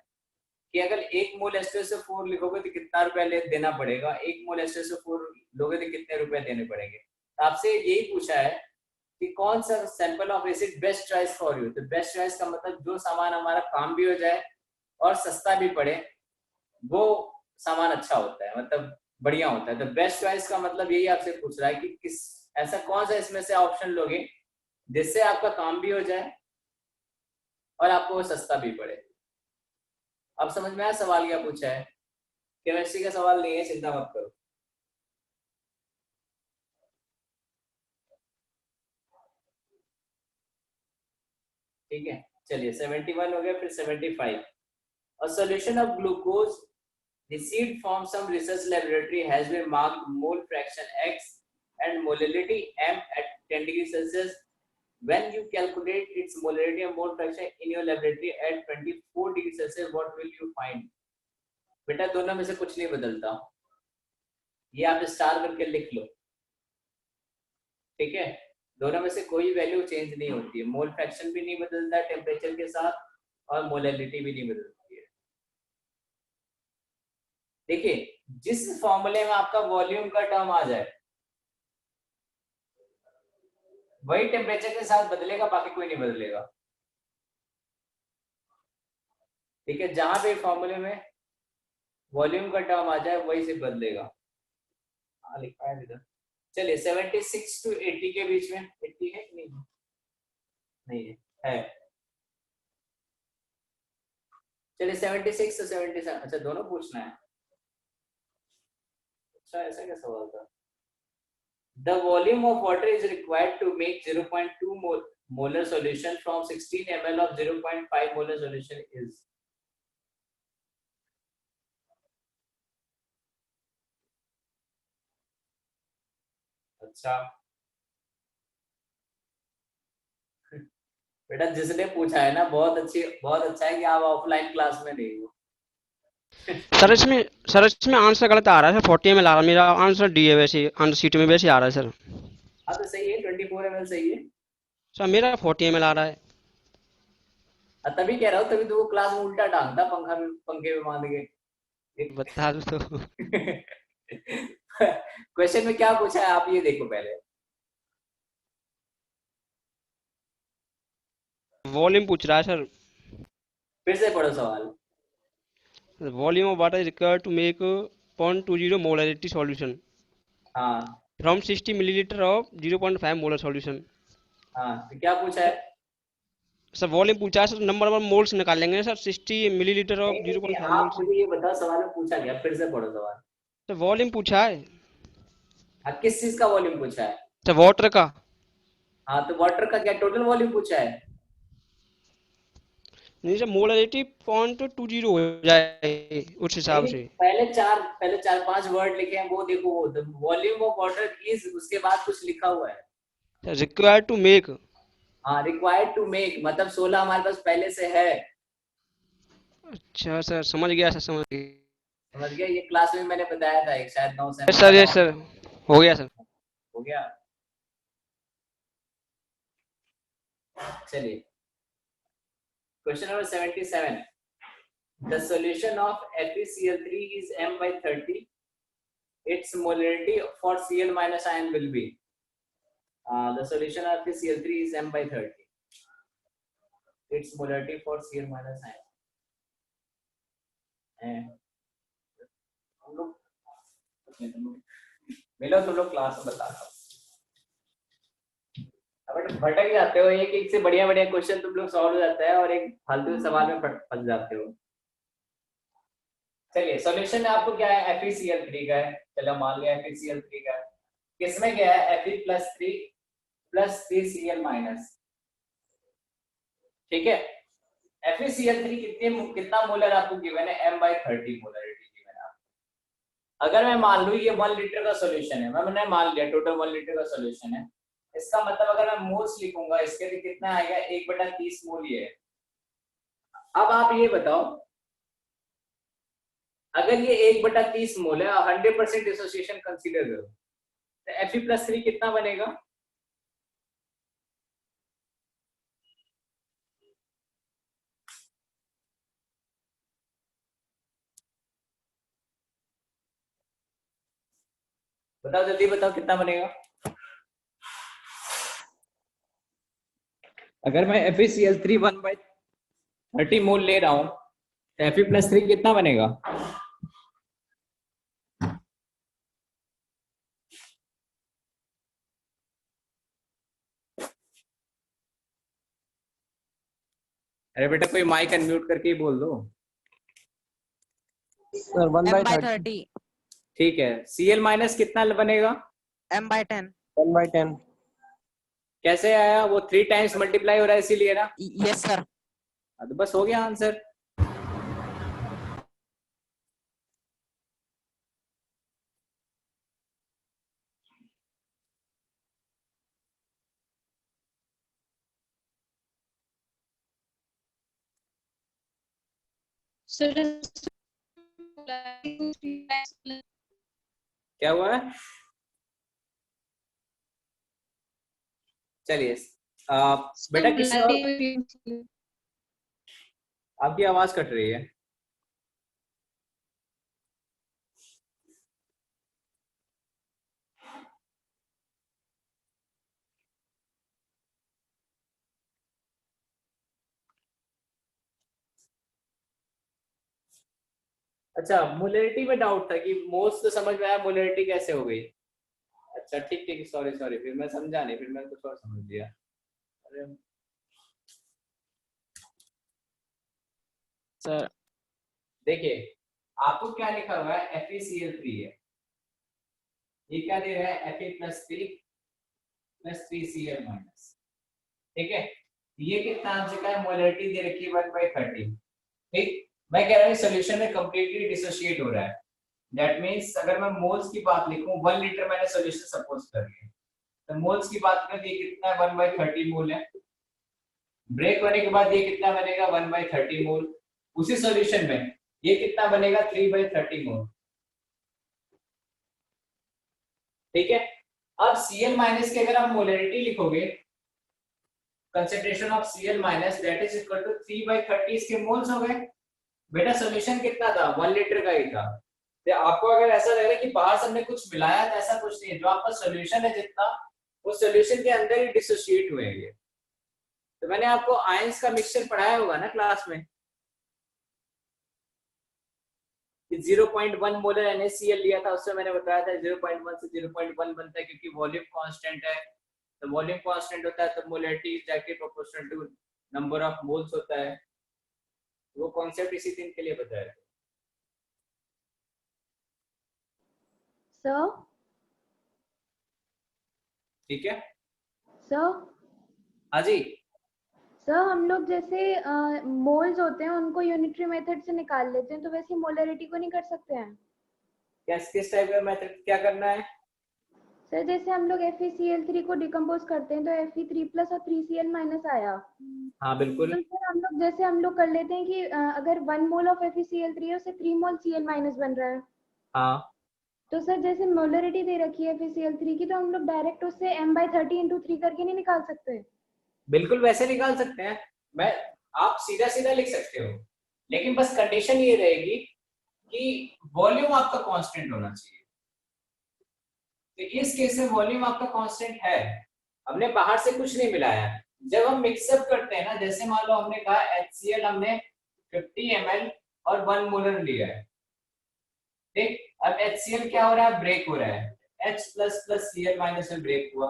कि अगर 1 मोल H2SO4 लिखोगे तो कितना रुपया देना पड़ेगा, 1 मोल H2SO4 लोगे तो कितने रुपए देने पड़ेंगे। तो आपसे यही पूछा है कि कौन सा sample of acid best choice for you, तो बेस्ट चॉइस का मतलब जो सामान हमारा काम भी हो जाए और सस्ता भी पड़े, वो सामान अच्छा होता है, मतलब बढ़िया होता है। तो बेस्ट चॉइस का मतलब यही आपसे पूछ रहा है कि किस ऐसा कौन सा इसमें से ऑप्शन लोगे जिससे आपका काम भी हो जाए और आपको वो सस्ता भी पड़े। अब समझ में आया सवाल क्या पूछा है, केमिस्ट्री का सवाल नहीं है, चिंता मत करो। ठीक है, चलिए 71 हो गया, फिर 75। A solution of glucose received from some research laboratory has been marked mole fraction X and molality M at 10 degrees Celsius. When you calculate its molarity and mole fraction in your laboratory at 24 degrees Celsius, what will you find? बेटा दोनों में से कुछ नहीं बदलता, ये आप star करके लिख लो, ठीक है। दोनों में से कोई वैल्यू चेंज नहीं होती है, मोल फ्रैक्शन भी नहीं बदलता टेम्परेचर के साथ और मोलैलिटी भी नहीं बदलती है। देखिए जिस फॉर्मूले में आपका वॉल्यूम का टर्म आ जाए वही टेम्परेचर के साथ बदलेगा, बाकी कोई नहीं बदलेगा। ठीक है, जहां पे फॉर्मूले में वॉल्यूम का टर्म आ जाए वही से बदलेगा। हाँ लिखा है इधर। चलिए 76 टू 80 के बीच में, 80 है कि नहीं? नहीं है। चलिए 76 to 77, अच्छा दोनों पूछना है। अच्छा ऐसा क्या सवाल था? The volume of water is required to make 0.2 molar solution from 16 ml of 0.5 molar solution is. अच्छा बेटा जिसने पूछा है ना बहुत अच्छा है कि आप ऑफलाइन क्लास में नहीं हो। सर इसमें आंसर गलत आ रहा है सर, 40 ml आ रहा है, मेरा आंसर डी है वैसे, आंसर शीट में वैसे आ रहा है सर। हाँ तो सही है, 24 ml सही है। सर मेरा 40 ml आ रहा है। तभी कह रहा हूँ, तभी तो वो क्लास में उल्टा टांगता पंखे में बांध के। बता दो तो। क्वेश्चन में क्या पूछा है आप ये देखो पहले। वॉल्यूम पूछ रहा है सर। फिर से पढ़ो सवाल। Volume of water is required to make 0.20 molarity solution हाँ from 60 millilitre of 0.5 molar solution. हाँ तो क्या पूछा है? सर वॉल्यूम पूछा है सर, नंबर ऑफ मोल्स निकाल लेंगे सर, 60 मिलीलीटर ऑफ नहीं, 0.5 आप मोल्स। मुझे ये बताओ सवाल में पूछा गया, फिर से पढ़ो सवाल। सर वॉल्यूम पूछा है। हाँ किस चीज का वॉल्यूम पूछा है? सर वाटर का। हाँ तो वाटर का क्या टोटल वॉल्यूम पूछा है? नहीं सर, मोलरिटी 0.20 हो जाए उस हिसाब नहीं, से। पहले चार पांच वर्ड लिखे हैं वो देखो, वॉल्यूम ऑफ वाटर इज, उसके बाद कुछ लिखा हुआ है। Required to make. हाँ रिक्वायर्ड टू मेक मतलब 16 हमारे पास पहले से है। अच्छा सर समझ गया सर, समझ गया। समझ गया, ये क्लास में मैंने बताया था एक, शायद 9 से सर यस सर, हो गया सर। हो गया। चलिए question number 77। The solution of FeCl3 is m by 30. Its molarity for Cl minus ion will be. The solution of FeCl3 is m by 30. Its molarity for Cl minus ion. हम लोग मिलो, तुम लोग class में बताता हूँ। But भटक जाते हो, एक एक से बढ़िया बढ़िया क्वेश्चन तुम लोग सॉल्व हो जाता है और एक फालतू सवाल में फंस जाते हो। चलिए सॉल्यूशन आपको क्या है, FeCl3 का है। चलो मान लिया FeCl3 का है। किसमें क्या है, Fe+3 प्लस 3Cl माइनस। ठीक है, FeCl3 कितना मोलर आपको गिवन है, m by 30 मोलरिटी गिवन है। अगर मैं मान लूं ये 1 लीटर का सॉल्यूशन है, मैंने मान लिया टोटल 1 लीटर का सॉल्यूशन है, इसका मतलब अगर मैं मोल्स लिखूंगा इसके लिए कितना आएगा, 1/30 मोल ये है। अब आप ये बताओ अगर ये 1/30 मोल है, 100% डिसोसिएशन कंसीडर करो, तो Fe+3 कितना बनेगा? बताओ जल्दी बताओ कितना बनेगा। अगर मैं FeCl3 1/30 मोल ले रहा हूं तो Fe+3 कितना बनेगा? अरे बेटा कोई माइक अनम्यूट करके ही बोल दो। सर 1/30 ठीक है, Cl माइनस कितना बनेगा? m/10 1/10। कैसे आया, वो 3 टाइम्स मल्टीप्लाई हो रहा है इसीलिए ना। Yes sir. तो बस हो गया आंसर। क्या हुआ है? चलिए बेटा किसी और, आपकी आवाज कट रही है। अच्छा, मोलरिटी में डाउट था कि मोल्स तो समझ में आया, मोलरिटी कैसे हो गई। अच्छा ठीक ठीक, सॉरी सॉरी, फिर मैं समझा नहीं, फिर मैंने कुछ और समझ लिया। अरे सर देखिए, आपको क्या लिखा हुआ है, FeCl3 है, ये क्या दे रहा है, Fe+3 + 3Cl माइनस, ठीक है। ये कितना आ चुका है, मोलरिटी दे रखी है 1/30, ठीक। मैं कह रहा हूँ सोल्यूशन में कंप्लीटली डिसोशिएट हो रहा है, दैट मींस अगर मैं मोल्स की बात लिखूं, 1 लीटर मैंने सॉल्यूशन सपोज कर लिया, तो मोल्स की बात करें तो ये कितना है, 1/30 मोल है। ब्रेक होने के बाद ये कितना बनेगा, 1/30 मोल। उसी सॉल्यूशन में ये कितना बनेगा, 3/30 मोल, ठीक है। अब Cl माइनस की अगर आप मोलरिटी लिखोगे, concentration of Cl minus that is equal to 3/30, इसके मोल्स हो गए। बेटा सॉल्यूशन कितना था, 1 लीटर का ही था। तो आपको अगर ऐसा लग रहा है कि बाहर से हमने कुछ मिलाया, तो ऐसा कुछ नहीं है, जो आपका सॉल्यूशन है जितना, वो सॉल्यूशन के अंदर ही डिसोशिएट हुए हैं। तो मैंने आपको आयंस का मिक्सचर पढ़ाया होगा ना क्लास में, कि 0.1 मोलर NaCl लिया था, उससे मैंने बताया था 0.1 से 0.1 बनता है, क्योंकि वॉल्यूम कांस्टेंट है। तो वॉल्यूम कांस्टेंट होता है तो molarity is directly proportional to number of moles होता है। वो कॉन्सेप्ट इसी दिन के लिए बताया। सर ठीक है, सर हाँ जी। सर हम लोग जैसे मोल्स होते हैं उनको यूनिटरी मेथड से निकाल लेते हैं, तो वैसे मोलरिटी को नहीं कर सकते हैं? किस टाइप का मेथड क्या करना है? सर जैसे हम लोग FeCl3 को डिकम्पोज करते हैं तो Fe3+ और 3Cl माइनस आया, हाँ बिल्कुल। तो सर हम लोग कर लेते हैं कि अगर 1 मोल ऑफ FeCl3 है उससे 3 मोल Cl माइनस बन रहा है। हाँ तो सर जैसे मोलरिटी दे रखी है FeCl3 की, तो हम लोग डायरेक्ट उससे m/30 × 3 करके नहीं निकाल सकते? बिल्कुल वैसे निकाल सकते हैं, मैं आप सीधा सीधा लिख सकते हो, लेकिन बस कंडीशन ये रहेगी कि वॉल्यूम आपका कांस्टेंट होना चाहिए। तो इस केस में वॉल्यूम आपका कांस्टेंट है, हमने बाहर से कुछ नहीं मिलाया। जब हम मिक्सअप करते हैं ना, जैसे मान लो हमने कहा HCl हमने 50 ml और 1 मोलर लिया है, ठीक। अब HCl क्या हो रहा है, ब्रेक हो रहा है, H++ Cl माइनस में ब्रेक हुआ।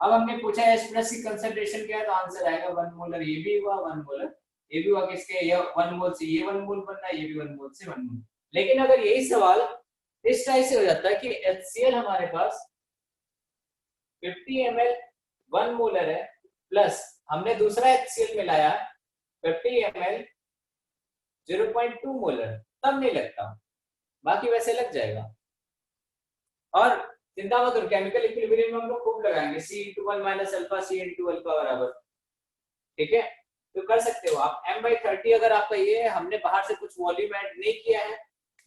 अब हमने पूछा H+ की कंसंट्रेशन क्या है, तो आंसर आएगा 1 मोलर, ये भी हुआ 1 मोलर, ये भी हुआ, किसके, ये 1 मोल से ये 1 मोल बन रहा है, ये भी 1 मोल से 1 मोल। लेकिन अगर यही सवाल इस टाइप से हो जाता है कि HCl हमारे पास 50 ml 1 मोलर है, प्लस हमने दूसरा HCl मिलाया 50 ml 0.2 मोलर, तब नहीं लगता, बाकी वैसे लग जाएगा। और चिंता मत करो, केमिकल इक्विलिब्रियम में हम लोग खूब लगाएंगे, C/1 - अल्फा C/अल्फा बराबर, ठीक है। तो कर सकते हो आप m/30, अगर आपका ये है, हमने बाहर से कुछ वॉल्यूम ऐड नहीं किया है,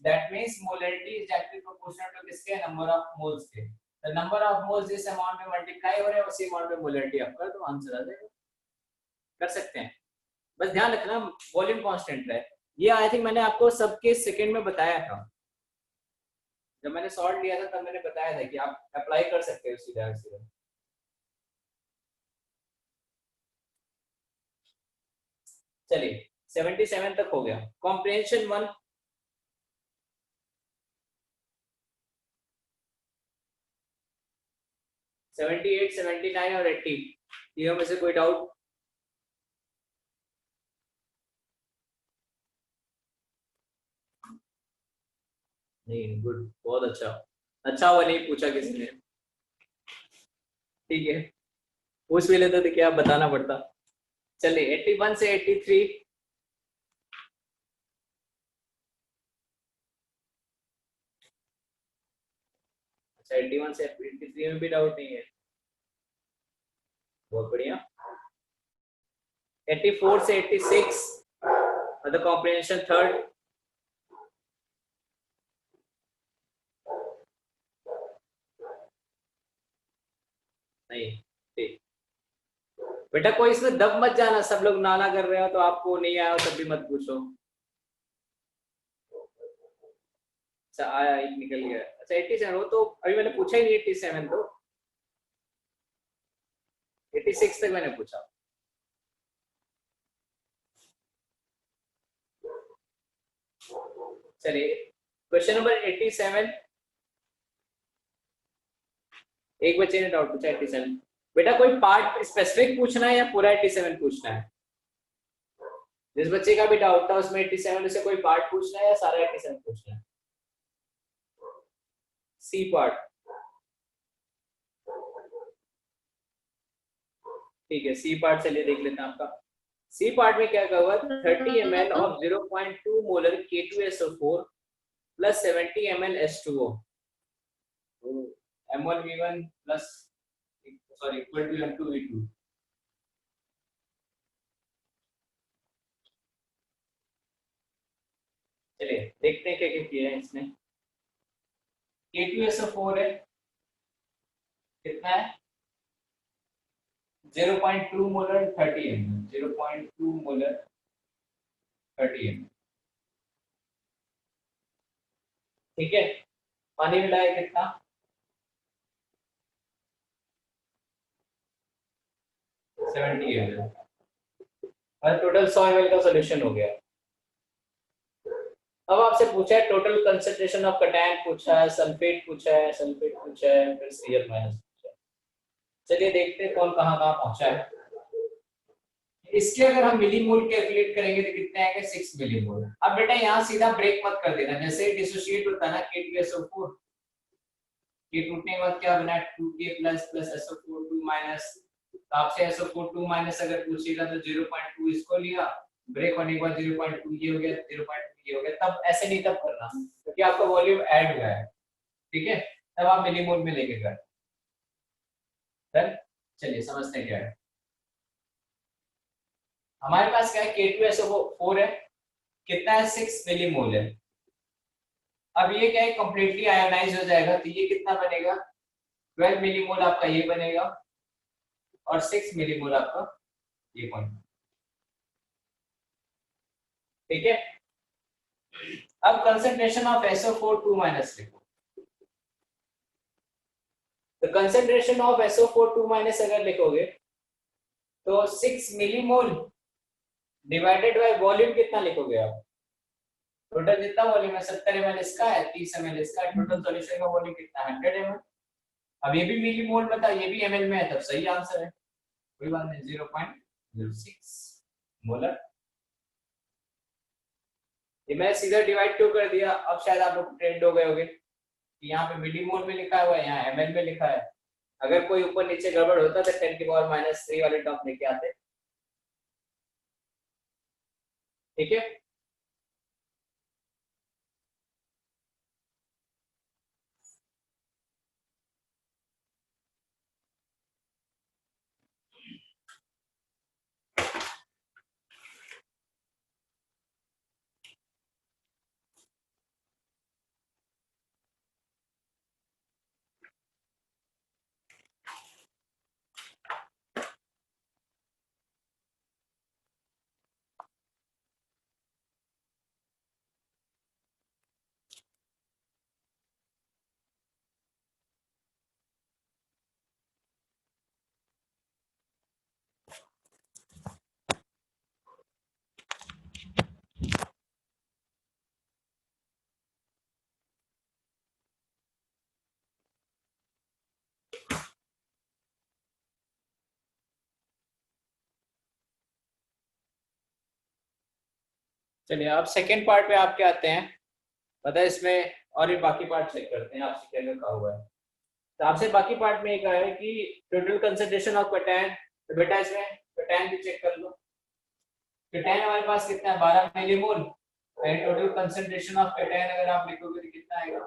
that means molarity is directly proportional to किसके, नंबर ऑफ मोल्स के। द नंबर ऑफ मोल्स जिस अमाउंट में मल्टीप्लाई हो रहे हैं उसी अमाउंट में मोलरिटी आप कर दो, आंसर आ जाएगा। कर सकते हैं, बस ध्यान रखना वॉल्यूम कांस्टेंट रहे। ये आई थिंक मैंने आपको सबके सेकंड में बताया था, जब मैंने सॉल्व लिया था तब मैंने बताया था कि आप अप्लाई कर सकते हो सीधा सीधा। चलिए 77 तक हो गया। कॉम्प्रिहेंशन 1, सेवेंटी 79 और 80 तीनों में से कोई डाउट? नहीं, गुड, बहुत अच्छा। अच्छा हुआ नहीं पूछा किसी ने, ठीक है, पूछ भी लेते तो क्या बताना पड़ता। चलिए 81 से 83, अच्छा 81 से 83 में भी डाउट नहीं है, बहुत बढ़िया। 84 से 86 मतलब कॉम्प्रिहेंशन थर्ड, नहीं, ठीक। बेटा कोई इसमें दब मत जाना, सब लोग नाना कर रहे हो तो आपको नहीं आया हो तब भी मत पूछो। अच्छा आया, एक निकल गया। अच्छा 87, वो तो अभी मैंने पूछा ही नहीं 87, तो 86 तक मैंने पूछा। चलिए क्वेश्चन नंबर 87, एक बच्चे ने डाउट पूछा 87। बेटा कोई पार्ट स्पेसिफिक पूछना है या पूरा 87 पूछना है? जिस बच्चे का भी डाउट था उसमें 87 से कोई पार्ट पूछना है या सारा 87 पूछना है? सी पार्ट, ठीक है सी पार्ट चलिए देख लेते हैं आपका। सी पार्ट में क्या होगा, 30 ml of 0.2 molar K2SO4 plus 70 ml H2O, M1V1 plus sorry equal to M2V2। चलिए देखते हैं क्या क्या किया है इसने। K2SO4 है, कितना है 0.2 मोलर 30 ml, 0.2 मोलर 30 ml, ठीक है। पानी मिलाया कितना, सेवेंटी ml, और टोटल 100 ml का सोल्यूशन हो गया। अब आपसे पूछा है टोटल कंसंट्रेशन ऑफ कटायन पूछा है, सल्फेट पूछा है, सल्फेट पूछा है, फिर Cl- पूछा है। चलिए देखते हैं कौन कहाँ कहाँ पहुंचा है। इसके अगर हम मिलीमोल कैलकुलेट करेंगे तो कितने आएंगे, 6 मिलीमोल। अब बेटा यहाँ सीधा ब्रेक मत कर देना, जैसे डिसोसिएट होता है ना K2SO4, ये टूटने के बाद क्या बना 2K plus plus SO4 2 minus, तो आपसे SO4 2 माइनस अगर पूछेगा तो 0.2 इसको लिया, ब्रेक होने के बाद 0.2 ये हो गया, 0.2 ये हो गया। तब ऐसे नहीं तब करना क्योंकि आपका वॉल्यूम ऐड हुआ है, ठीक है, तब आप मिलीमोल में लेके कर। चलिए समझते हैं क्या है। हमारे पास क्या है, K2SO4 है, कितना है 6 मिलीमोल है। अब ये क्या है कंप्लीटली आयोनाइज हो जाएगा, तो ये कितना बनेगा 12 मिलीमोल आपका ये बनेगा, और 6 मिलीमोल आपका ये पॉइंट, ठीक है। अब कंसंट्रेशन ऑफ SO4 2 माइनस लिखो, तो कंसंट्रेशन ऑफ SO4 2 माइनस अगर लिखोगे तो 6 मिलीमोल डिवाइडेड बाय वॉल्यूम कितना लिखोगे आप, टोटल जितना वॉल्यूम है 70 ml इसका है, 30 ml इसका है, टोटल सॉल्यूशन का वॉल्यूम कितना है 100 ml। अब ये भी मिलीमोल बता, ये भी ml में है, तब सही आंसर है, कोई बात नहीं 0.06 मोलर। ये मैं सीधा डिवाइड क्यों कर दिया, अब शायद आप लोग ट्रेंड हो गए होंगे कि यहाँ पे मिलीमोल में लिखा हुआ है, यहाँ ml में लिखा है। अगर कोई ऊपर नीचे गड़बड़ होता तो 10 की पावर -3 वाले टर्म लेके आते, ठीक है। चलिए अब सेकेंड पार्ट पे आपके आते हैं, पता है इसमें और भी बाकी पार्ट चेक करते हैं आपसे क्या कहा हुआ है। तो आपसे बाकी पार्ट में ये कहा है कि टोटल कंसंट्रेशन ऑफ कटायन, तो बेटा इसमें कटायन भी चेक कर लो। कटायन हमारे पास कितना है 12 millimole, total concentration of cation अगर आप लिखोगे तो कितना आएगा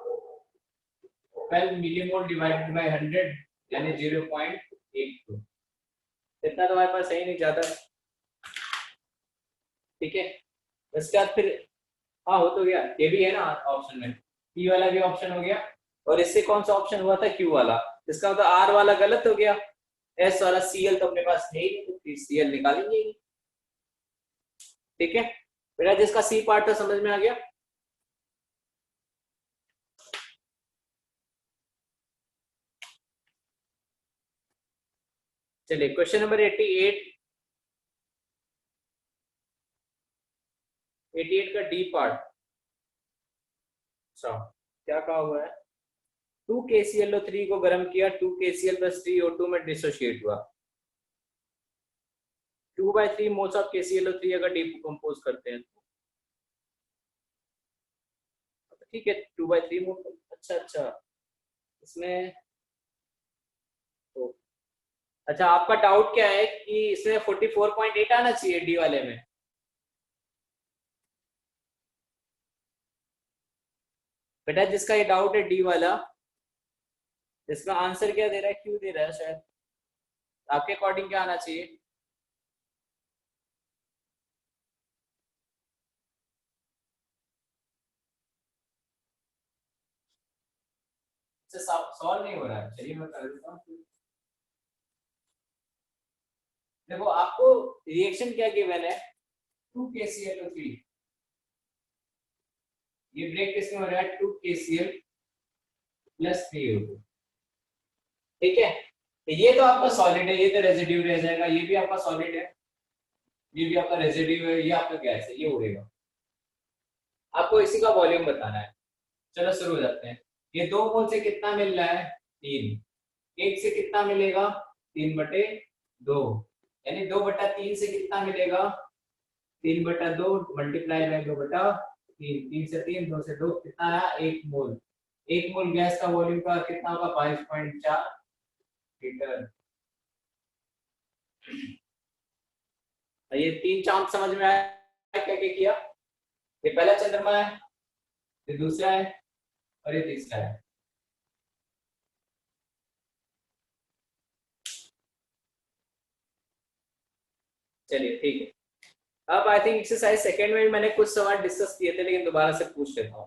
12 मिलीमोल डिवाइडेड बाय 100 यानी 0.82, इतना तो हमारे पास सही नहीं जाता, ठीक है। इसके बाद फिर हाँ हो तो गया, ये भी है ना ऑप्शन में, पी वाला भी ऑप्शन हो गया, और इससे कौन सा ऑप्शन हुआ था क्यू वाला, इसका मतलब आर वाला गलत हो गया, S वाला Cl तो अपने पास है ही नहीं, तो फिर Cl निकालेंगे ही। ठीक है बेटा, जिसका C पार्ट था समझ में आ गया। चलिए क्वेश्चन नंबर 88 का डी पार्ट। अच्छा क्या कहा हुआ है, 2 KClO3 को गर्म किया, 2 KCl + 3O2 में डिसोशिएट हुआ। 2/3 मोल्स ऑफ KClO3 अगर डिकम्पोज करते हैं तो ठीक है 2/3 मोल। अच्छा इसमें तो अच्छा आपका डाउट क्या है कि इसमें 44.8 आना चाहिए डी वाले में। बेटा जिसका ये डाउट है डी वाला, इसका आंसर क्या दे रहा है, क्यों दे रहा है, शायद आपके अकॉर्डिंग क्या आना चाहिए। सॉल्व नहीं हो रहा है, चलिए मैं कर देता हूँ। देखो आपको रिएक्शन क्या गिवन है, 2 KClO3, ये ब्रेक किसमें हो रहा है, 2 KCl + 3O2। ठीक है तो ये तो आपका सॉलिड है, ये तो रेजिड्यू रह जाएगा, ये भी आपका सॉलिड है, ये भी आपका रेजिड्यू है, ये आपका गैस है, ये उड़ेगा। आपको इसी का वॉल्यूम बताना है। चलो शुरू हो जाते हैं। ये 2 मोल से कितना मिल रहा है, 3। 1 से कितना मिलेगा, 3/2, यानी 2/3 से कितना मिलेगा, 3/2 मल्टीप्लाई बाय 2/3, 3 से 3, 2 से 2, कितना आया, 1 मोल। 1 मोल गैस का वॉल्यूम का कितना होगा, 22.4 लीटर। ये 3 चांद समझ में आया क्या क्या किया। ये पहला चंद्रमा है, ये दूसरा है और ये तीसरा है। चलिए ठीक है। अब आई थिंक एक्सरसाइज सेकंड में भी मैंने कुछ सवाल डिस्कस किए थे, लेकिन दोबारा से पूछ लेता हूँ।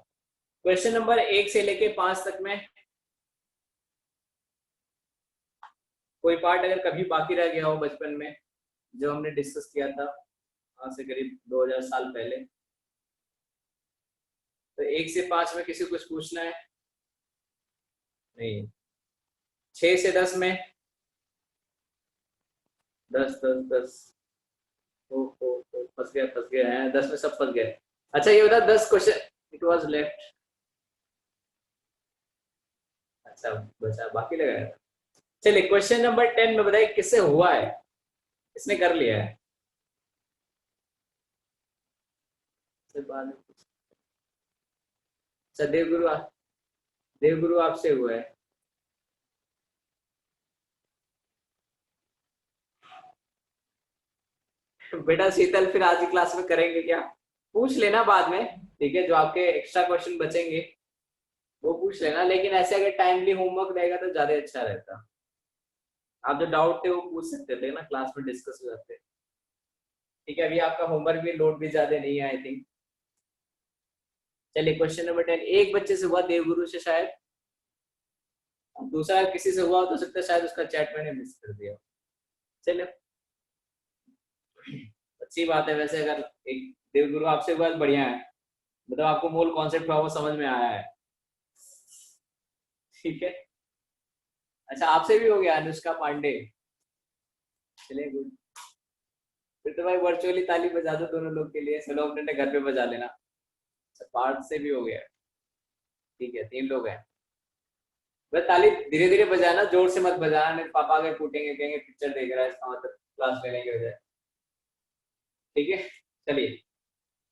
क्वेश्चन नंबर 1 से लेके 5 तक में कोई पार्ट अगर कभी बाकी रह गया हो बचपन में, जो हमने डिस्कस किया था आज से करीब 2000 साल पहले, तो 1 से 5 में किसी को कुछ पूछना है नहीं। 6 से 10 में 10 10 10 फंस गया है, 10 में सब फंस गए। अच्छा ये बता 10 क्वेश्चन इट वाज लेफ्ट, अच्छा बचा बाकी लगा है। चलिए क्वेश्चन नंबर 10 में बताइए किससे हुआ है, इसने कर लिया है। अच्छा देवगुरु आपसे हुआ है। बेटा शीतल फिर आज की क्लास में करेंगे क्या, पूछ लेना बाद में, ठीक है, जो आपके एक्स्ट्रा क्वेश्चन बचेंगे वो पूछ लेना, लेकिन ऐसे अगर टाइमली होमवर्क रहेगा तो ज्यादा अच्छा रहता। आप जो डाउट थे वो पूछ सकते थे ना, क्लास में डिस्कस हो जाते। ठीक है अभी आपका होमवर्क भी लोड भी ज्यादा नहीं है आई थिंक। चलिए क्वेश्चन नंबर 10, एक बच्चे से हुआ देवगुरु से शायद, दूसरा किसी से हुआ तो सकता है शायद उसका चैट मैंने मिस कर दिया। चलिए अच्छी बात है, वैसे अगर एक देवगुरु आपसे हुआ तो बढ़िया है, मतलब आपको मूल कॉन्सेप्ट वो समझ में आया है। ठीक है अच्छा आपसे भी हो गया अनुष्का पांडे, चलिए गुड, फिर तो भाई वर्चुअली ताली बजा दो दोनों लोग के लिए, चलो अपने घर पे बजा लेना। अच्छा पार्थ से भी हो गया, ठीक है 3 लोग हैं। बस ताली धीरे धीरे बजाना, जोर से मत बजाना, नहीं पापा आगे कूटेंगे, कहेंगे पिक्चर देख रहा है इसका मतलब क्लास लेने के बजाय। ठीक है चलिए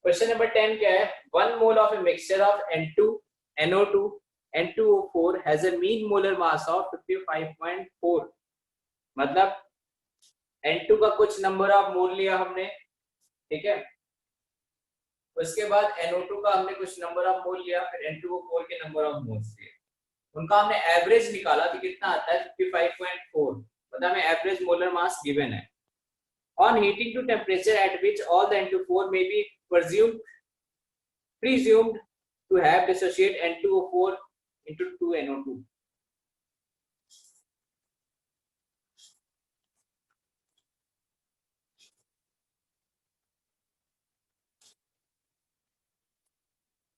क्वेश्चन नंबर 10 क्या है, 1 mole of a mixture of NO2 N2O4 has a mean molar mass of 55.4, मतलब N2 का कुछ नंबर ऑफ मोल लिया हमने, ठीक है, उसके बाद NO2 का हमने कुछ नंबर ऑफ मोल लिया, फिर N2O4 के नंबर ऑफ मोल्स लिए, उनका हमने एवरेज निकाला तो कितना आता है 55.4, मतलब हमें एवरेज मोलर मास गिवन है। On heating to temperature at which all the N2O4 may be presumed to have dissociate N2O4 into 2NO2.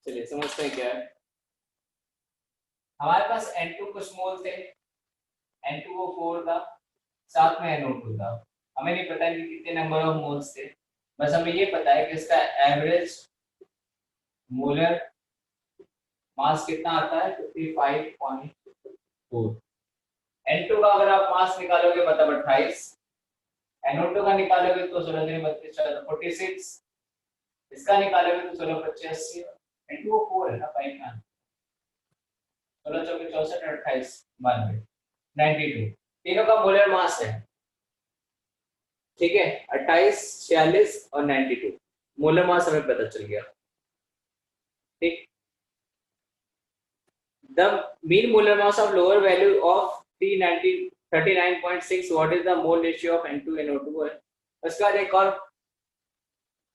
चलिए समझते हैं क्या है। हमारे पास N2 कुछ मोल थे, N2O4 था, साथ में NO2 था। हमें नहीं पता कि कितने नंबर ऑफ मोल्स थे, बस हमें ये पता है कि इसका एवरेज मोलर मास कितना आता है 55.4। N2 का अगर आप मास निकालोगे मतलब 28, NO2 का निकालोगे तो 16 32 46, इसका निकालोगे तो 16 25 80, N2O4 है ना 5 का 16 24 64 28 92 92, तीनों का मोलर मास है। ठीक है, 28 46 और 92 मोलर मास हमें पता चल गया। ठीक, the mean molar mass of lower value of 39.6, what is the mole ratio of N2 NO2 है। उसके बाद एक और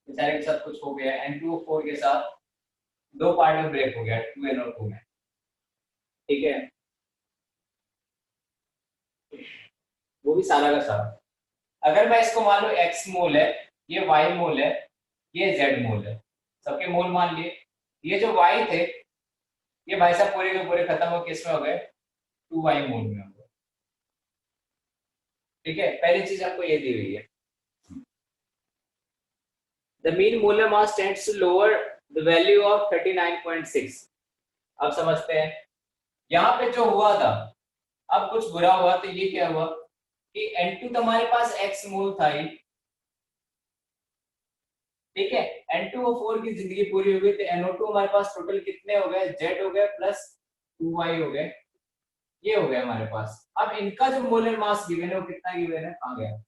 बेचारे के साथ कुछ हो गया, N2O4 के साथ दो पार्ट में ब्रेक हो गया 2NO2 में। ठीक है, वो भी सारा का सारा। अगर मैं इसको मान लो X मोल है, ये Y मोल है, ये Z मोल है, सबके मोल मान लिए। ये जो Y थे ये भाई साहब पूरे के पूरे खत्म हो किस में हो गए 2Y मोल में हो गए। ठीक है, पहली चीज आपको ये दी हुई है, the mean molar mass tends to lower the value of 39.6। अब समझते हैं यहाँ पे जो हुआ था, अब कुछ बुरा हुआ तो ये क्या हुआ कि N2 तुम्हारे पास X मोल था ही, ठीक है, N2O4 की जिंदगी पूरी हो गई तो NO2 हमारे पास टोटल कितने हो गए, Z हो गए प्लस 2Y हो गए, ये हो गया हमारे पास। अब इनका जो मोलर मास गिवन है वो कितना गिवन है, आ गया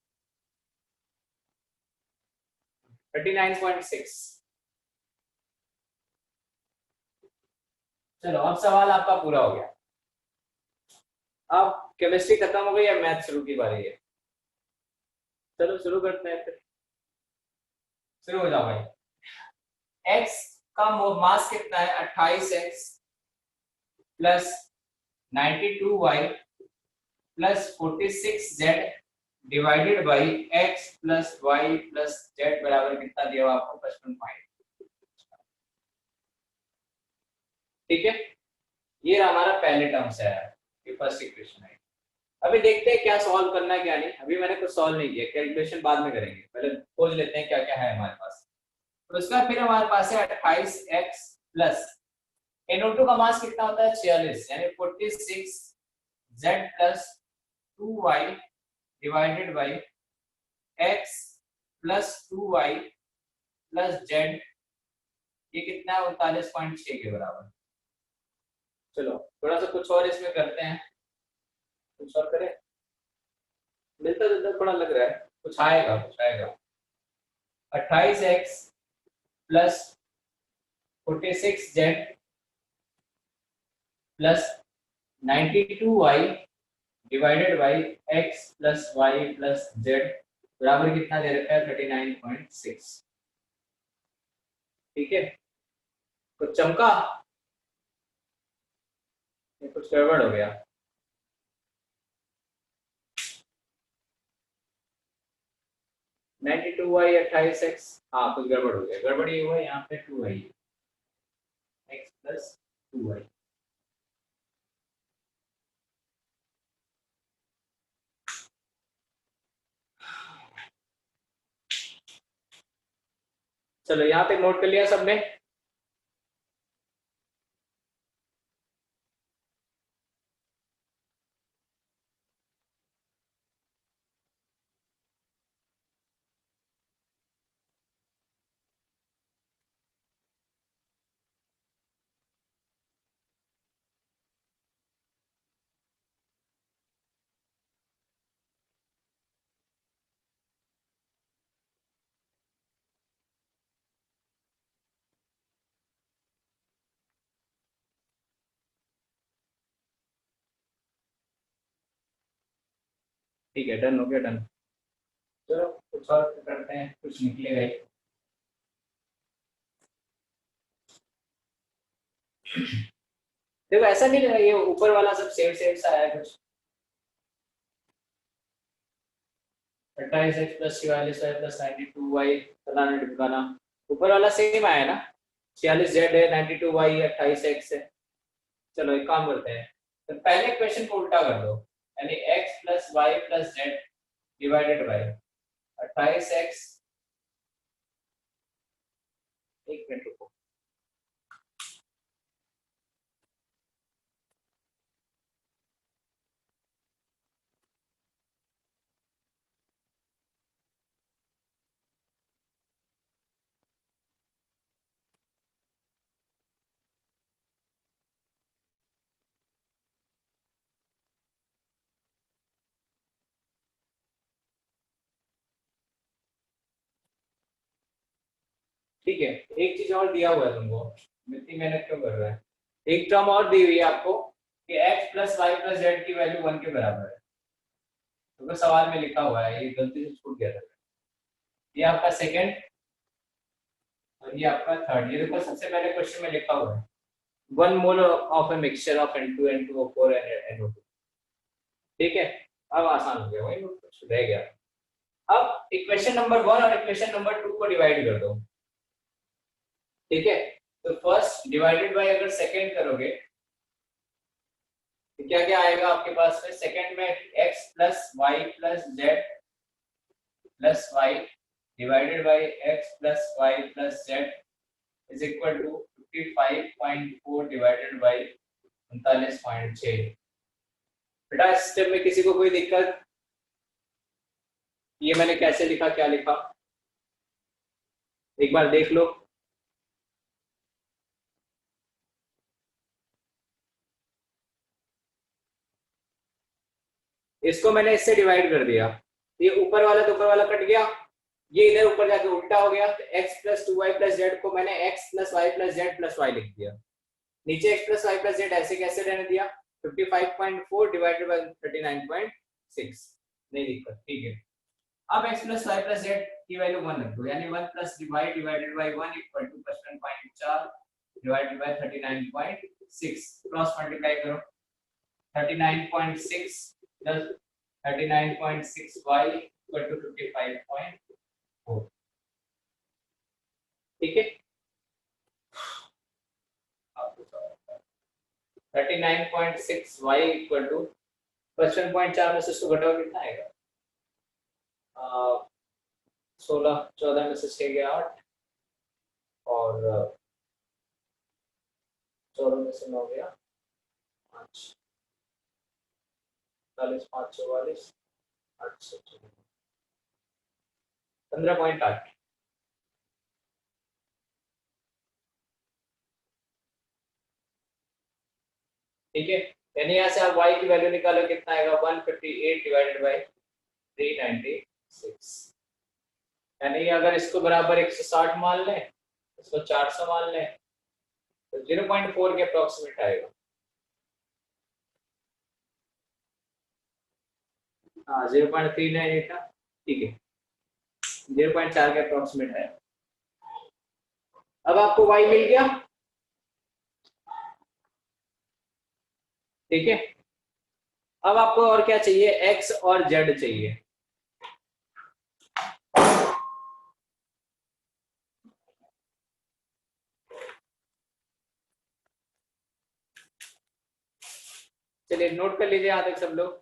39.6। चलो अब सवाल आपका पूरा हो गया। अब केमिस्ट्री खत्म हो गई, अब मैथ शुरू की बारी है। चलो शुरू करते हैं फिर, शुरू हो जाओ भाई। X का मास कितना है 28X plus 92Y plus 46Z divided by X plus Y plus Z बराबर कितना दिया हुआ आपको 55। ठीक है, ये हमारा पहले टर्म से आया, ये फर्स्ट इक्वेशन है। अभी देखते हैं क्या सॉल्व करना है क्या नहीं। अभी मैंने कुछ सॉल्व नहीं किया, कैलकुलेशन बाद में करेंगे, पहले खोज लेते हैं क्या क्या है हमारे पास। तो उसका फिर हमारे पास है 28X प्लस NO2 का मास कितना होता है 46, यानी 46Z plus 2Y divided by X plus 2Y plus Z, ये कितना है 39.6 के बराबर। चलो थोड़ा सा कुछ और इसमें करते हैं, कुछ और करें, मिलता जुलता थोड़ा लग रहा है, कुछ आएगा 28X plus 46Z plus 92Y divided by X plus Y plus Z बराबर कितना दे रखा है 39.6। ठीक है, कुछ चमका, कुछ गड़बड़ हो गया। नाइनटी टू वाई 28X, हाँ कुछ गड़बड़ हो गया, गड़बड़ ये हुआ यहाँ पे 2y X प्लस 2y। चलो यहाँ पे नोट कर लिया सबने। ठीक है, डन हो गया, डन। चलो कुछ और करते हैं, कुछ निकलेगा ही। देखो ऐसा नहीं है, ये ऊपर वाला सब सेम सेम सा है कुछ। 28X plus 44Y plus 92Y फलाना ढिमकाना, ऊपर वाला सेम आया ना, 46 जेड है, 92 वाई है, 28 एक्स है। चलो एक काम करते हैं, तो पहले क्वेश्चन को उल्टा कर दो, यानी X plus Y plus Z divided by 28 X, एक मिनट रुको, ठीक है। एक चीज और दिया हुआ है तुमको, इतनी मेहनत क्यों कर रहा है, एक टर्म और दी हुई है आपको कि x plus Y plus Z की वैल्यू 1 के बराबर है, तो सवाल में लिखा हुआ है, ये गलती से छूट गया था। ये आपका सेकंड और ये आपका थर्ड। ये देखो सबसे पहले क्वेश्चन में लिखा हुआ है 1 mole of a mixture of N2N2O4 and NO2। ठीक है, अब आसान हो गया, वही कुछ रह गया। अब इक्वेशन नंबर 1 और इक्वेशन नंबर 2 को डिवाइड कर दो। ठीक है, तो फर्स्ट डिवाइडेड बाय अगर सेकंड करोगे तो क्या क्या आएगा आपके पास में, सेकंड में x plus Y plus Z plus Y divided by x plus Y plus Z is equal to 55.4 divided by 39.6। बेटा इस स्टेप में किसी को कोई दिक्कत, ये मैंने कैसे लिखा, क्या लिखा, एक बार देख लो। इसको मैंने इससे डिवाइड कर दिया, ये ऊपर वाला तो ऊपर वाला कट गया, ये इधर ऊपर जाके उल्टा हो गया, तो x plus 2y plus Z को मैंने x plus Y plus Z plus Y लिख दिया। नीचे x plus Y plus Z ऐसे कैसे रहने दिया, 55.4 डिवाइडेड बाय 39.6, नहीं दिक्कत, ठीक है। अब x plus Y plus Z की वैल्यू 1 रख दो, यानी 1 plus y divided by 1 equal to 55.4 divided by 39.6, cross multiply करो, 39.6 प्लस 39.6y इक्वल टू 55.4। ठीक है, 39.6y इक्वल टू 55.4 में से इसको घटाओ कितना आएगा, 16, 14 में से 6 गया 8 और 14 में से 9 गया 5, 40, 5, 44, 8, 15.8। ठीक है, यानी यहाँ से आप y की वैल्यू निकालो, कितना आएगा 158 डिवाइडेड बाय 396, यानी अगर इसको बराबर 160 मान लें, इसको 400 मान लें, तो 0.4 के अप्रोक्सीमेट आएगा। हाँ 0.39 था, ठीक है, 0.4 के अप्रोक्सीमेट है। अब आपको y मिल गया, ठीक है। अब आपको और क्या चाहिए, x और z चाहिए। चलिए नोट कर लीजिए यहाँ तक सब लोग।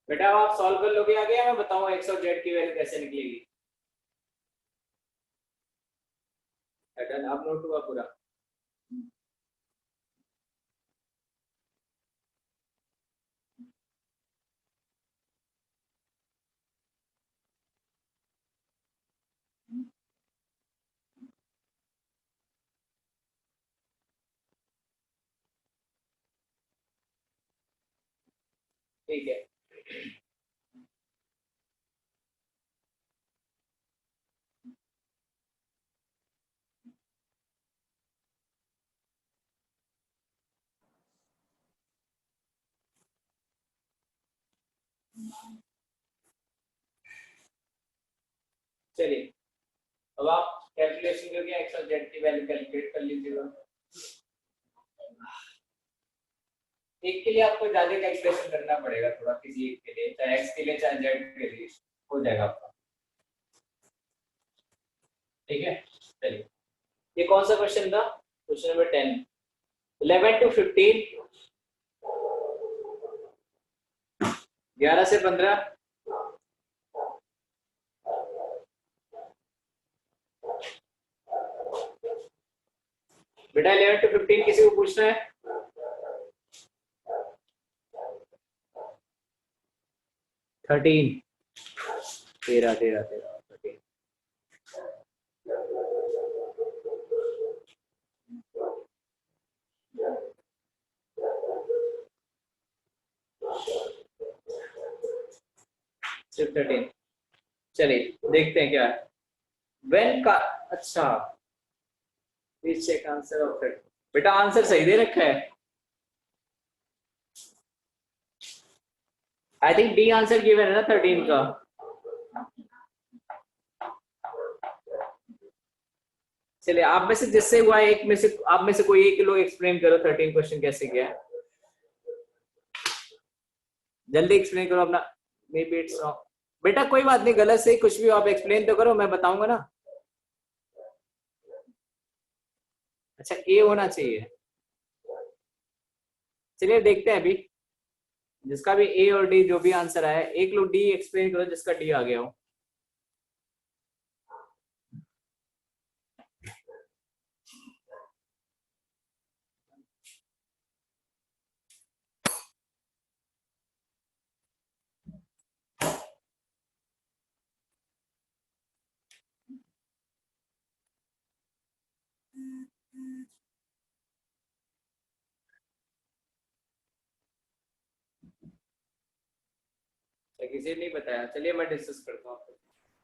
बेटा आप सॉल्व कर लोगे आगे या मैं बताऊं एक्स और जेड की वैल्यू कैसे निकलेगी? डन, अब नोट हुआ पूरा? ठीक है, चलिए अब आप कैलकुलेशन करके एक्स और जेड की वैल्यू कैलकुलेट कर लीजिएगा। एक के लिए आपको ज्यादा कैलकुलेशन करना पड़ेगा थोड़ा, किसी एक के लिए, चाहे एक्स के लिए चाहे जेड के लिए, हो जाएगा आपका। ठीक है, चलिए ये कौन सा क्वेश्चन था? Question number 10। 11 to 15, 11 से 15, बेटा 11 to 15 किसी को पूछना है? थर्टीन, 13 13 13 13। सिर्फ 13। चलिए देखते हैं क्या है। वेन का, अच्छा please check answer of it. बेटा आंसर सही दे रखा है, I think the answer given है ना 13 का। चलिए आप में से जिससे हुआ है, एक में से आप में से कोई एक लोग एक्सप्लेन करो 13 क्वेश्चन कैसे किया है, जल्दी एक्सप्लेन करो अपना। May be it's wrong. बेटा कोई बात नहीं, गलत सही कुछ भी आप एक्सप्लेन तो करो, मैं बताऊंगा ना। अच्छा ए होना चाहिए, चलिए देखते हैं अभी जिसका भी ए और डी जो भी आंसर आया। एक लोग डी एक्सप्लेन करो जिसका डी आ गया हो। किसी ने नहीं बताया, चलिए मैं डिस्कस करता हूँ।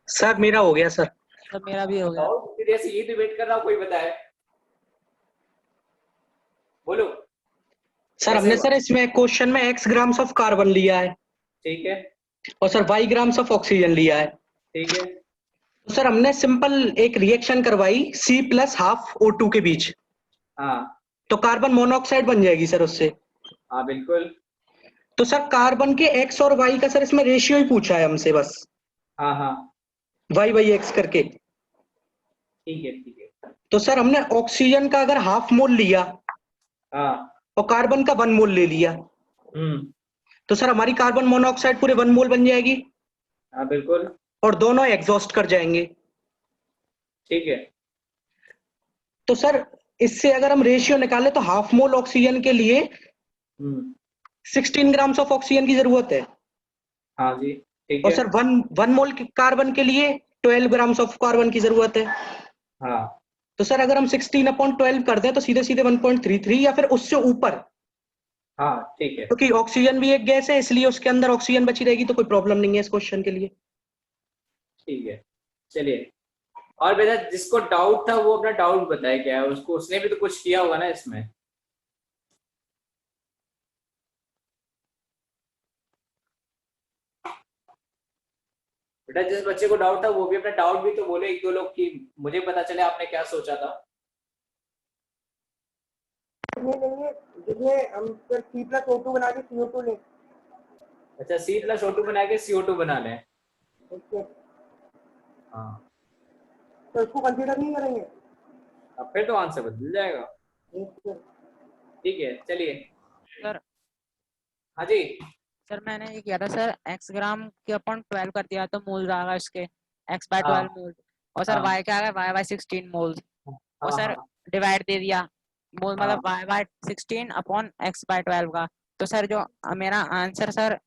सर मेरा हो गया सर। सर मेरा भी हो गया। बताओ फिर, ऐसे ये डिबेट कर रहा हूँ, कोई बताए बोलो। सर हमने सर इसमें क्वेश्चन में x ग्राम्स ऑफ कार्बन लिया है ठीक है, और sir y grams of oxygen लिया है। ठीक है, तो सर हमने सिंपल एक रिएक्शन करवाई C प्लस हाफ O2 के बीच, हाँ तो कार्बन मोनोऑक्साइड बन जाएगी सर उससे। हाँ बिल्कुल, तो सर कार्बन के x और y का सर इसमें रेशियो ही पूछा है हमसे बस, हाँ हाँ y/x करके। ठीक है, ठीक है, तो सर हमने ऑक्सीजन का अगर हाफ मोल लिया हाँ और कार्बन का 1 मोल ले लिया, तो सर हमारी कार्बन मोनोऑक्साइड पूरे 1 मोल बन जाएगी हाँ बिल्कुल, और दोनों एग्जॉस्ट कर जाएंगे। ठीक है, तो सर इससे अगर हम रेशियो निकालें तो हाफ मोल ऑक्सीजन के लिए 16 ग्राम्स ऑफ ऑक्सीजन की जरूरत है, हाँ जी ठीक और है, सर वन मोल कार्बन के लिए 12 ग्राम्स ऑफ कार्बन की जरूरत है। हाँ तो सर अगर हम 16/12 कर दें तो सीधे सीधे 1.33 या फिर उससे ऊपर, हाँ ठीक है, क्योंकि ऑक्सीजन भी एक गैस है इसलिए उसके अंदर ऑक्सीजन बची रहेगी, तो कोई प्रॉब्लम नहीं है इस क्वेश्चन के लिए। ठीक है। चलिए और बेटा जिसको डाउट था वो अपना डाउट बताए क्या है उसको, उसने भी तो कुछ किया होगा ना इसमें। बेटा जिस बच्चे को डाउट था वो भी अपना डाउट भी तो बोले, एक दो लोग की मुझे पता चले आपने क्या सोचा था। जिसमें हम फिर C प्लस O2 बना के CO2 ले। अच्छा C प्लस O2 बना के CO2 बना लें, ओके, हाँ तो इसको कंसीडर नहीं करेंगे। अब फिर तो आंसर बदल जाएगा। ठीक है चलिए सर हाँ जी सर मैंने ये किया था सर, x ग्राम के अपन 12 कर दिया तो मोल आ गया इसके, x बाय हाँ 12 मोल, और सर हाँ y क्या आ गया, y बाय 16 मोल, और हाँ सर हाँ डिवाइड दे दिया मोल, हाँ मतलब y by 16 upon x by 12 का। तो सर जो मेरा आंसर सर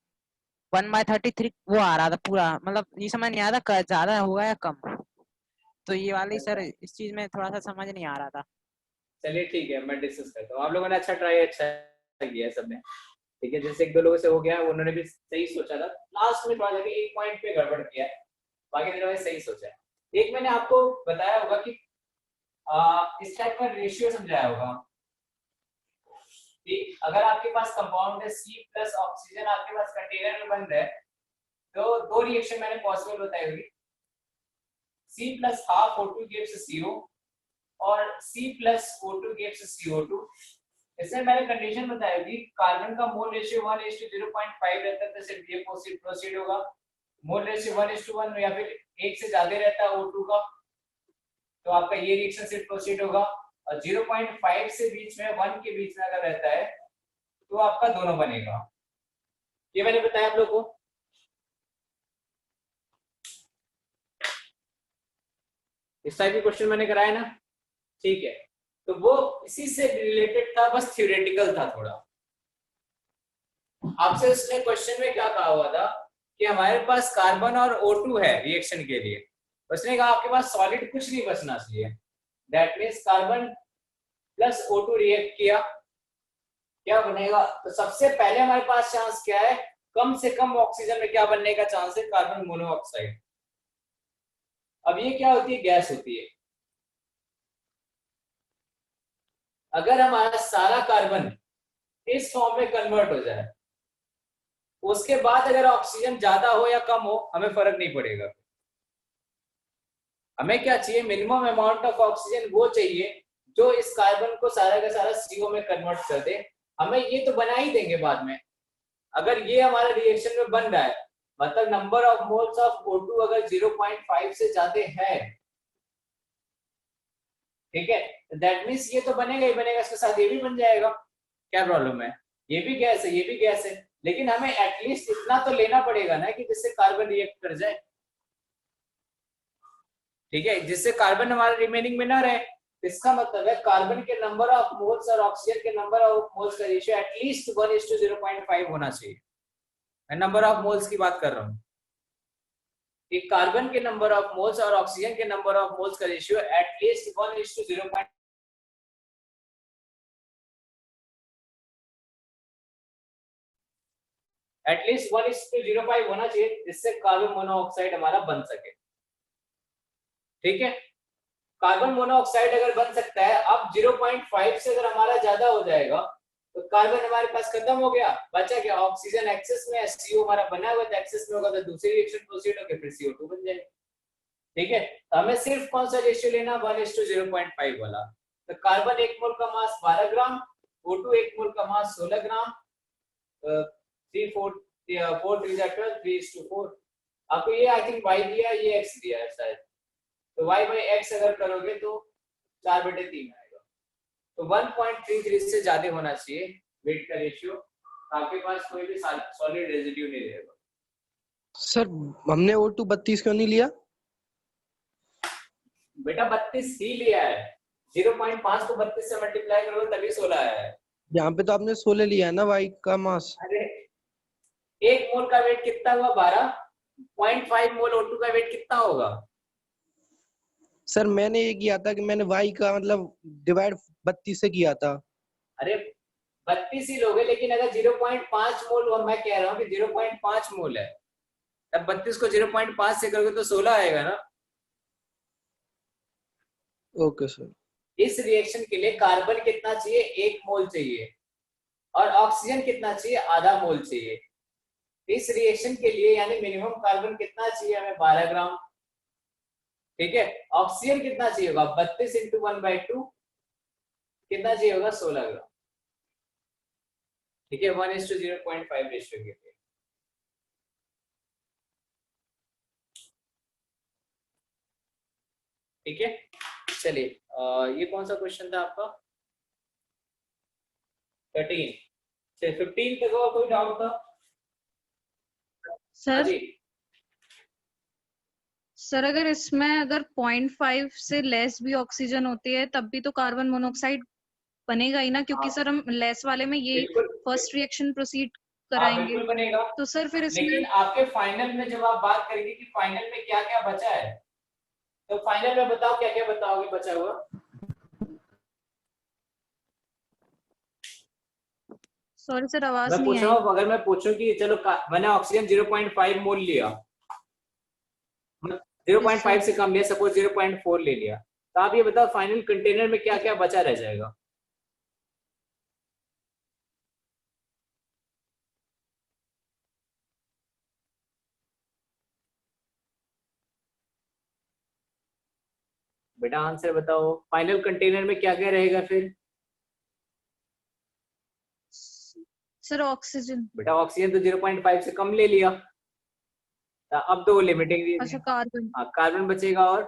1/33 वो आ रहा था पूरा, मतलब ये समझ नहीं आ रहा था ज्यादा होगा या कम, तो ये वाली सर इस चीज में थोड़ा सा समझ नहीं आ रहा था। चलिए ठीक है, मैं डिस्कस करता हूँ। आप लोगों ने अच्छा ट्राई अच्छा किया है सबने, ठीक है। जैसे एक दो लोगों से हो गया, उन्होंने भी सही सोचा था, लास्ट में थोड़ा सा एक पॉइंट पे गड़बड़ किया है, बाकी दिनों में सही सोचा है। एक मैंने आपको बताया होगा कि इस टाइप का रेशियो समझाया होगा कि अगर आपके पास कंपाउंड है C प्लस ऑक्सीजन आपके पास कंटेनर में बन रहा है, तो दो रिएक्शन मैंने पॉसिबल बताई होगी, C plus half O2 gives CO और C plus O2 gives CO2। इसमें मैंने कंडीशन बताई होगी, कार्बन का मोल रेशियो 1:0.5 रहता है तो सिर्फ ये प्रोसीड होगा, मोल रेशियो 1:1 या फिर 1 से ज्यादा रहता है O2 का तो आपका ये रिएक्शन सिर्फ प्रोसीड होगा, और 0.5 से बीच में 1 के बीच में अगर रहता है तो आपका दोनों बनेगा। ये मैंने बताया आप लोग को। इस टाइप के क्वेश्चन मैंने कराया ना, ठीक है। तो वो इसी से रिलेटेड था, बस थ्योरेटिकल था थोड़ा। आपसे उसने क्वेश्चन में क्या कहा हुआ था कि हमारे पास कार्बन और O2 है रिएक्शन के लिए, उसने कहा आपके पास सॉलिड कुछ नहीं बचना चाहिए, that means carbon plus O2 react किया, क्या बनेगा? तो सबसे पहले हमारे पास चांस क्या है, कम से कम ऑक्सीजन में क्या बनने का चांस है, कार्बन मोनोऑक्साइड। अब ये क्या होती है, गैस होती है। अगर हमारा सारा कार्बन इस फॉर्म में कन्वर्ट हो जाए, उसके बाद अगर ऑक्सीजन ज्यादा हो या कम हो हमें फर्क नहीं पड़ेगा। हमें क्या चाहिए, मिनिमम अमाउंट ऑफ ऑक्सीजन वो चाहिए जो इस कार्बन को सारा का सारा CO में कन्वर्ट कर दे। हमें ये तो बना ही देंगे बाद में। अगर ये हमारा रिएक्शन में बन रहा है, मतलब number of moles of O2 अगर 0.5 से ज्यादा है, ठीक है, दैट मींस ये तो बनेगा ही बनेगा, इसके साथ ये भी बन जाएगा, क्या प्रॉब्लम है? ये भी गैस है, ये भी गैस है, लेकिन हमें एटलीस्ट इतना तो लेना पड़ेगा ना कि जिससे कार्बन रिएक्ट कर जाए, ठीक है, जिससे कार्बन हमारा रिमेनिंग में ना रहे। इसका मतलब है कार्बन के नंबर ऑफ मोल्स और ऑक्सीजन के नंबर ऑफ मोल्स का रेशियो एटलीस्ट 1:0.5 होना चाहिए। मैं नंबर ऑफ मोल्स की बात कर रहा हूँ कि कार्बन के नंबर ऑफ मोल्स और ऑक्सीजन के नंबर ऑफ मोल्स का रेशियो एटलीस्ट 1:0. एटलीस्ट 1:0.5 होना चाहिए, जिससे कार्बन मोनोऑक्साइड हमारा बन सके, ठीक है। कार्बन मोनोऑक्साइड अगर बन सकता है, अब 0.5 से अगर हमारा ज्यादा हो जाएगा तो कार्बन हमारे पास खत्म हो गया, बचा क्या, ऑक्सीजन एक्सेस में, CO हमारा बना हुआ था एक्सेस में होगा तो दूसरी रिएक्शन प्रोसीड होकर फिर CO2 बन जाएगा, ठीक है। तो हमें सिर्फ कौन सा रेशियो लेना, 1:0.5 वाला। तो कार्बन 1 मोल का मास 12 ग्राम, O2 1 मोल का मास 16 ग्राम, 4 3 12, 3:4। आपको ये आई थिंक y दिया, ये x दिया है शायद, तो y बाई x अगर करोगे तो 4/3 आएगा। तो 1.33 से ज्यादा होना चाहिए वेट का रेशियो, आपके पास कोई भी सॉलिड रेजिड्यू नहीं रहेगा। सर हमने O2 32 क्यों नहीं लिया? बेटा 32 ही लिया है, 0.5 को 32 से मल्टीप्लाई करोगे तभी 16 आया है। यहाँ पे तो आपने 16 लिया है ना y का मास। अरे 1 मोल का वेट कितना हुआ, 12.5 मोल O2 का वेट कितना होगा? सर मैंने ये किया था कि मैंने y का मतलब डिवाइड 32 से किया था। अरे 32 ही लोगे, लेकिन अगर 0.5 मोल, और मैं कह रहा हूँ कि 0.5 मोल है, तब 32 को 0.5 से करोगे तो 16 आएगा ना। Okay sir. इस रिएक्शन के लिए कार्बन कितना चाहिए, 1 मोल चाहिए, और ऑक्सीजन कितना चाहिए, आधा मोल चाहिए। इस रिएक्शन के लिए यानी मिनिमम कार्बन कितना चाहिए हमें, 12 ग्राम, ठीक है। ऑक्सीजन कितना चाहिए होगा, 32 × 1/2 कितना चाहिए होगा, 16 ग्राम, ठीक है, 1:0.5 रेशियो के लिए। ठीक है, चलिए ये कौन सा क्वेश्चन था आपका, 13 से 15 तक और कोई डाउट था? सर जी सर अगर इसमें अगर 0.5 से लेस भी ऑक्सीजन होती है तब भी तो कार्बन मोनोऑक्साइड बनेगा ही ना, क्योंकि हाँ, सर हम लेस वाले में ये बिल्कुल। फर्स्ट रिएक्शन प्रोसीड हाँ कराएंगे। बिल्कुल बनेगा, तो सर फिर इसमें लेकिन आपके फाइनल में जब आप बात करेंगे कि फाइनल में क्या क्या बचा है, तो फाइनल में बताओ क्या क्या बताओगे बचा हुआ। सॉरी सर आवाज मैं नहीं पूछ रहा आई। हूँ, अगर मैं पूछूं कि चलो मैंने ऑक्सीजन 0.5 मोल लिया, 0.5 से कम लिया, सपोज 0.4 ले लिया, तो आप ये बताओ फाइनल कंटेनर में क्या क्या बचा रह जाएगा। बेटा आंसर बताओ, फाइनल कंटेनर में क्या क्या रहेगा फिर। Sir oxygen. बेटा ऑक्सीजन तो 0.5 से कम ले लिया, तो अब तो वो लिमिटिंग अच्छा कार्बन। हाँ कार्बन बचेगा। और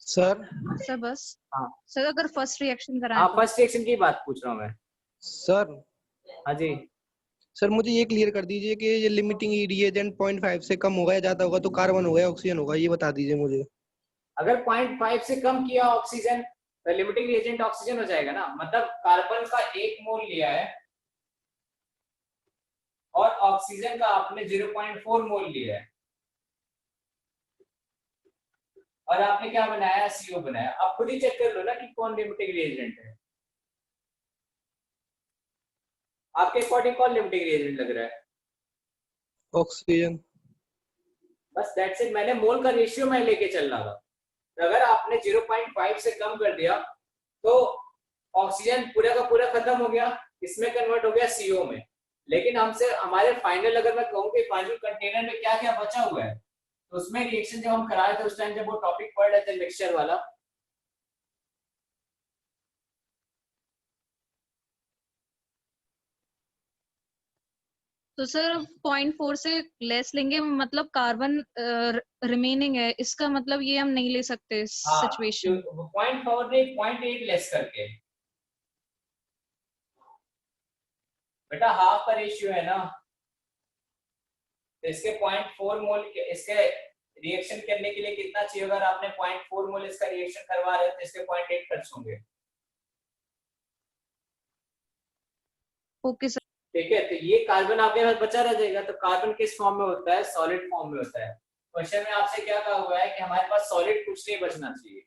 सर सर बस। हाँ सर अगर फर्स्ट रिएक्शन कराएं हाँ तो फर्स्ट रिएक्शन की बात पूछ रहा हूँ मैं। सर हाँ जी सर मुझे ये क्लियर कर दीजिए कि ये लिमिटिंग रिएजेंट 0.5 से कम होगा या ज्यादा होगा तो कार्बन होगा या ऑक्सीजन होगा, ये बता दीजिए मुझे। अगर 0.5 से कम किया ऑक्सीजन तो लिमिटिंग रिएजेंट ऑक्सीजन हो जाएगा ना, मतलब कार्बन का 1 मोल लिया है और ऑक्सीजन का आपने 0.4 मोल लिया है, और आपने क्या बनाया, CO बनाया। आप खुद ही चेक कर लो ना कि कौन लिमिटिंग रिएजेंट है, आपके अकॉर्डिंग कौन लिमिटिंग रिएजेंट लग रहा है। ऑक्सीजन। बस दैट्स इट, मैंने मोल का रेशियो मैं लेके चल रहा था। तो अगर आपने 0.5 से कम कर दिया तो ऑक्सीजन पूरा का पूरा खत्म हो गया, इसमें कन्वर्ट हो गया CO में। लेकिन हमसे हमारे फाइनल, अगर मैं कहूँ कि फाइनल कंटेनर में क्या क्या बचा हुआ है, तो उसमें रिएक्शन जब हम करा रहे थे उस टाइम, जब वो टॉपिक पढ़ रहे थे मिक्सचर वाला, तो सर 0.4 से लेस लेंगे, मतलब कार्बन रिमेनिंग है, इसका मतलब ये हम नहीं ले सकते हाँ सिचुएशन। 0.4 ने 0.8 लेस करके, बेटा हाफ का रेशियो है ना, तो इसके 0.4 मोल इसके रिएक्शन करने के लिए कितना चाहिए, अगर आपने 0.4 मोल इसका रिएक्शन करवा रहे हो तो इसके 0.8 खर्च होंगे। Okay sir. ठीक है, तो ये कार्बन आपके पास बचा रह जाएगा। तो कार्बन किस फॉर्म में होता है, सॉलिड फॉर्म में होता है। क्वेश्चन में आपसे क्या कहा हुआ है कि हमारे पास सॉलिड कुछ नहीं बचना चाहिए।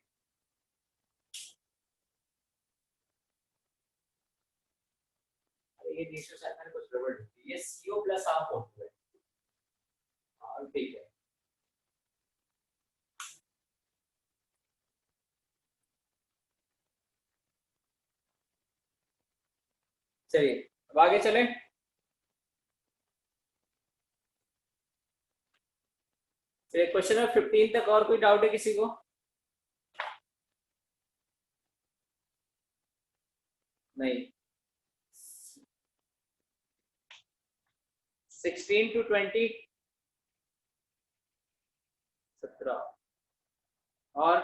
ये रेशियो शायद मैंने कुछ गड़बड़ लिखी है, ये CO प्लस हाफ होता है। हाँ ठीक है, चलिए अब आगे चलें। चलिए क्वेश्चन नंबर 15 तक और कोई डाउट है किसी को। नहीं। 16 to 20 17 और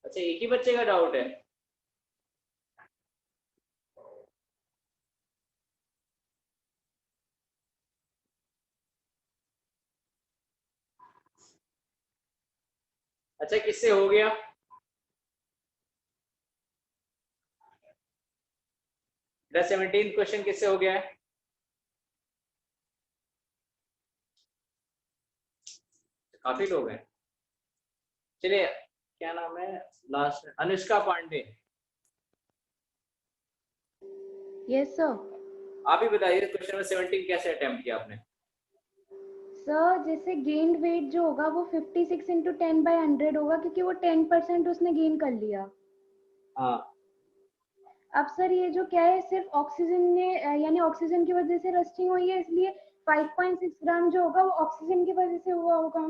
अच्छा एक ही बच्चे का डाउट है। अच्छा किससे हो गया, द 17th क्वेश्चन किससे हो गया है। काफी लोग हैं। चलिए क्या नाम है last, Anushka Pandey. Yes sir. आप ही बताइए क्वेश्चन नंबर 17 कैसे अटेम्प्ट किया आपने। सर जैसे गेन्ड वेट जो होगा वो 56 इंटू 10/100 होगा, क्योंकि वो 10% उसने गेन कर लिया। हाँ अब सर ये जो क्या है, सिर्फ ऑक्सीजन ने यानी ऑक्सीजन की वजह से रस्टिंग हुई है, इसलिए 5.6 ग्राम जो होगा वो ऑक्सीजन की वजह से हुआ होगा।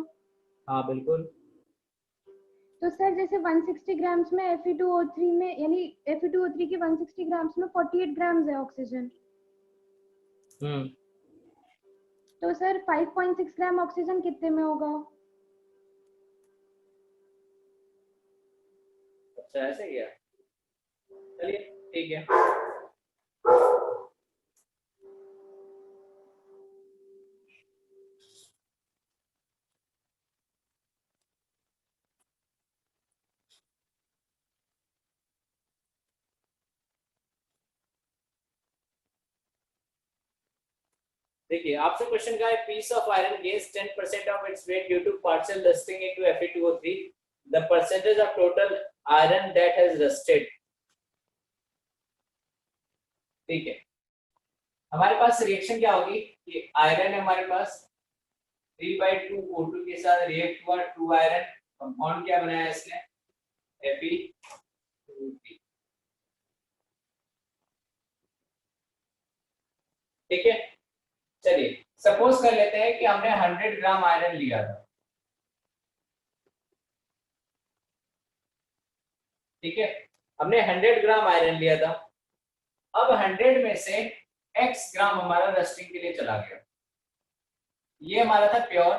हाँ बिल्कुल। तो सर जैसे 160 ग्राम्स में Fe2O3 में, यानी Fe2O3 की 160 ग्राम्स में 48 ग्राम्स है ऑक्सीजन। तो सर 5.6 ग्राम ऑक्सीजन कितने में होगा? अच्छा ऐसे किया, चलिए ठीक है। देखिए आपसे क्वेश्चन का है, piece of iron gains 10% of its weight due to partial rusting into Fe2O3, the percentage of total iron that has rusted. ठीक है, हमारे पास रिएक्शन क्या होगी, ये आयरन है हमारे पास 3/2 O2 के साथ रिएक्ट हुआ, 2 आयरन, कंपाउंड क्या बनाया इसने, Fe2O3। ठीक है, चलिए सपोज कर लेते हैं कि हमने 100 ग्राम आयरन लिया था। ठीक है, हमने 100 ग्राम आयरन लिया था। अब 100 में से x ग्राम हमारा रस्टिंग के लिए चला गया, ये हमारा था प्योर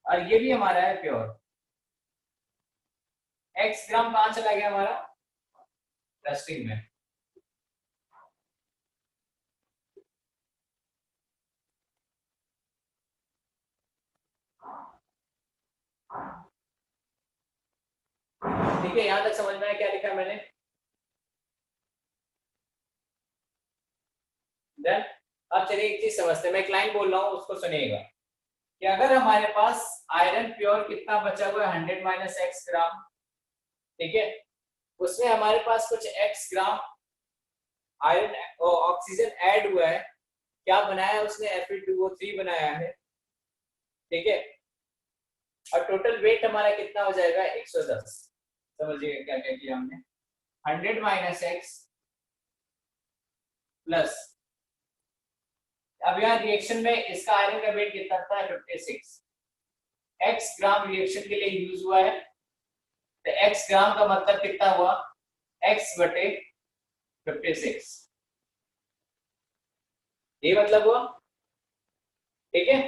और ये भी हमारा है प्योर। x ग्राम कहां चला गया हमारा, रस्टिंग में। ठीक है, यहां तक समझ में आया क्या लिखा है मैंने। देन अब चलिए एक चीज समझते हैं, मैं एक लाइन बोल रहा हूं उसको सुनिएगा कि अगर हमारे पास आयरन प्योर कितना बचा हुआ है 100 माइनस x ग्राम, ठीक है, उसमें हमारे पास कुछ x ग्राम आयरन ऑक्सीजन ऐड हुआ है, क्या बनाया है उसने, Fe2O3 बनाया है। ठीक है, और टोटल वेट हमारा कितना हो जाएगा 110। समझिएगा क्या क्या किया हमने, 100 माइनस x प्लस, अब यहाँ रिएक्शन में इसका आयरन का वेट कितना था 56, x ग्राम रिएक्शन के लिए यूज हुआ है, तो x ग्राम का मतलब कितना हुआ, x बटे 56, ये मतलब हुआ। ठीक है,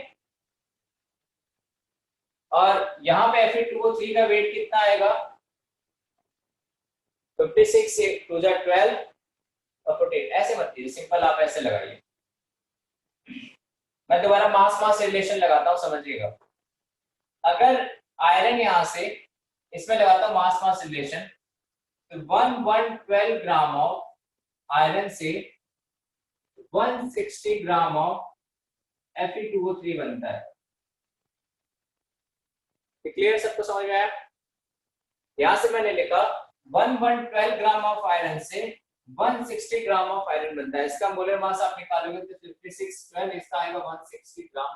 और यहाँ पे Fe2O3 का वेट कितना आएगा, 56 टू 12 और 48, ऐसे मत कीजिए, सिंपल आप ऐसे लगाइए। मैं दोबारा मास मास रिलेशन लगाता हूं, समझिएगा। अगर आयरन यहां से इसमें लगाता हूं मास मास रिलेशन, तो 112 ग्राम ऑफ आयरन से 160 ग्राम ऑफ Fe2O3 बनता है। क्लियर, सबको समझ में आया। यहां से मैंने लिखा 112 ग्राम ऑफ आयरन से 160 ग्राम ऑफ आयरन बनता है, इसका मोलर मास आप निकालोगे तो 56 12, इसका आएगा 160 ग्राम,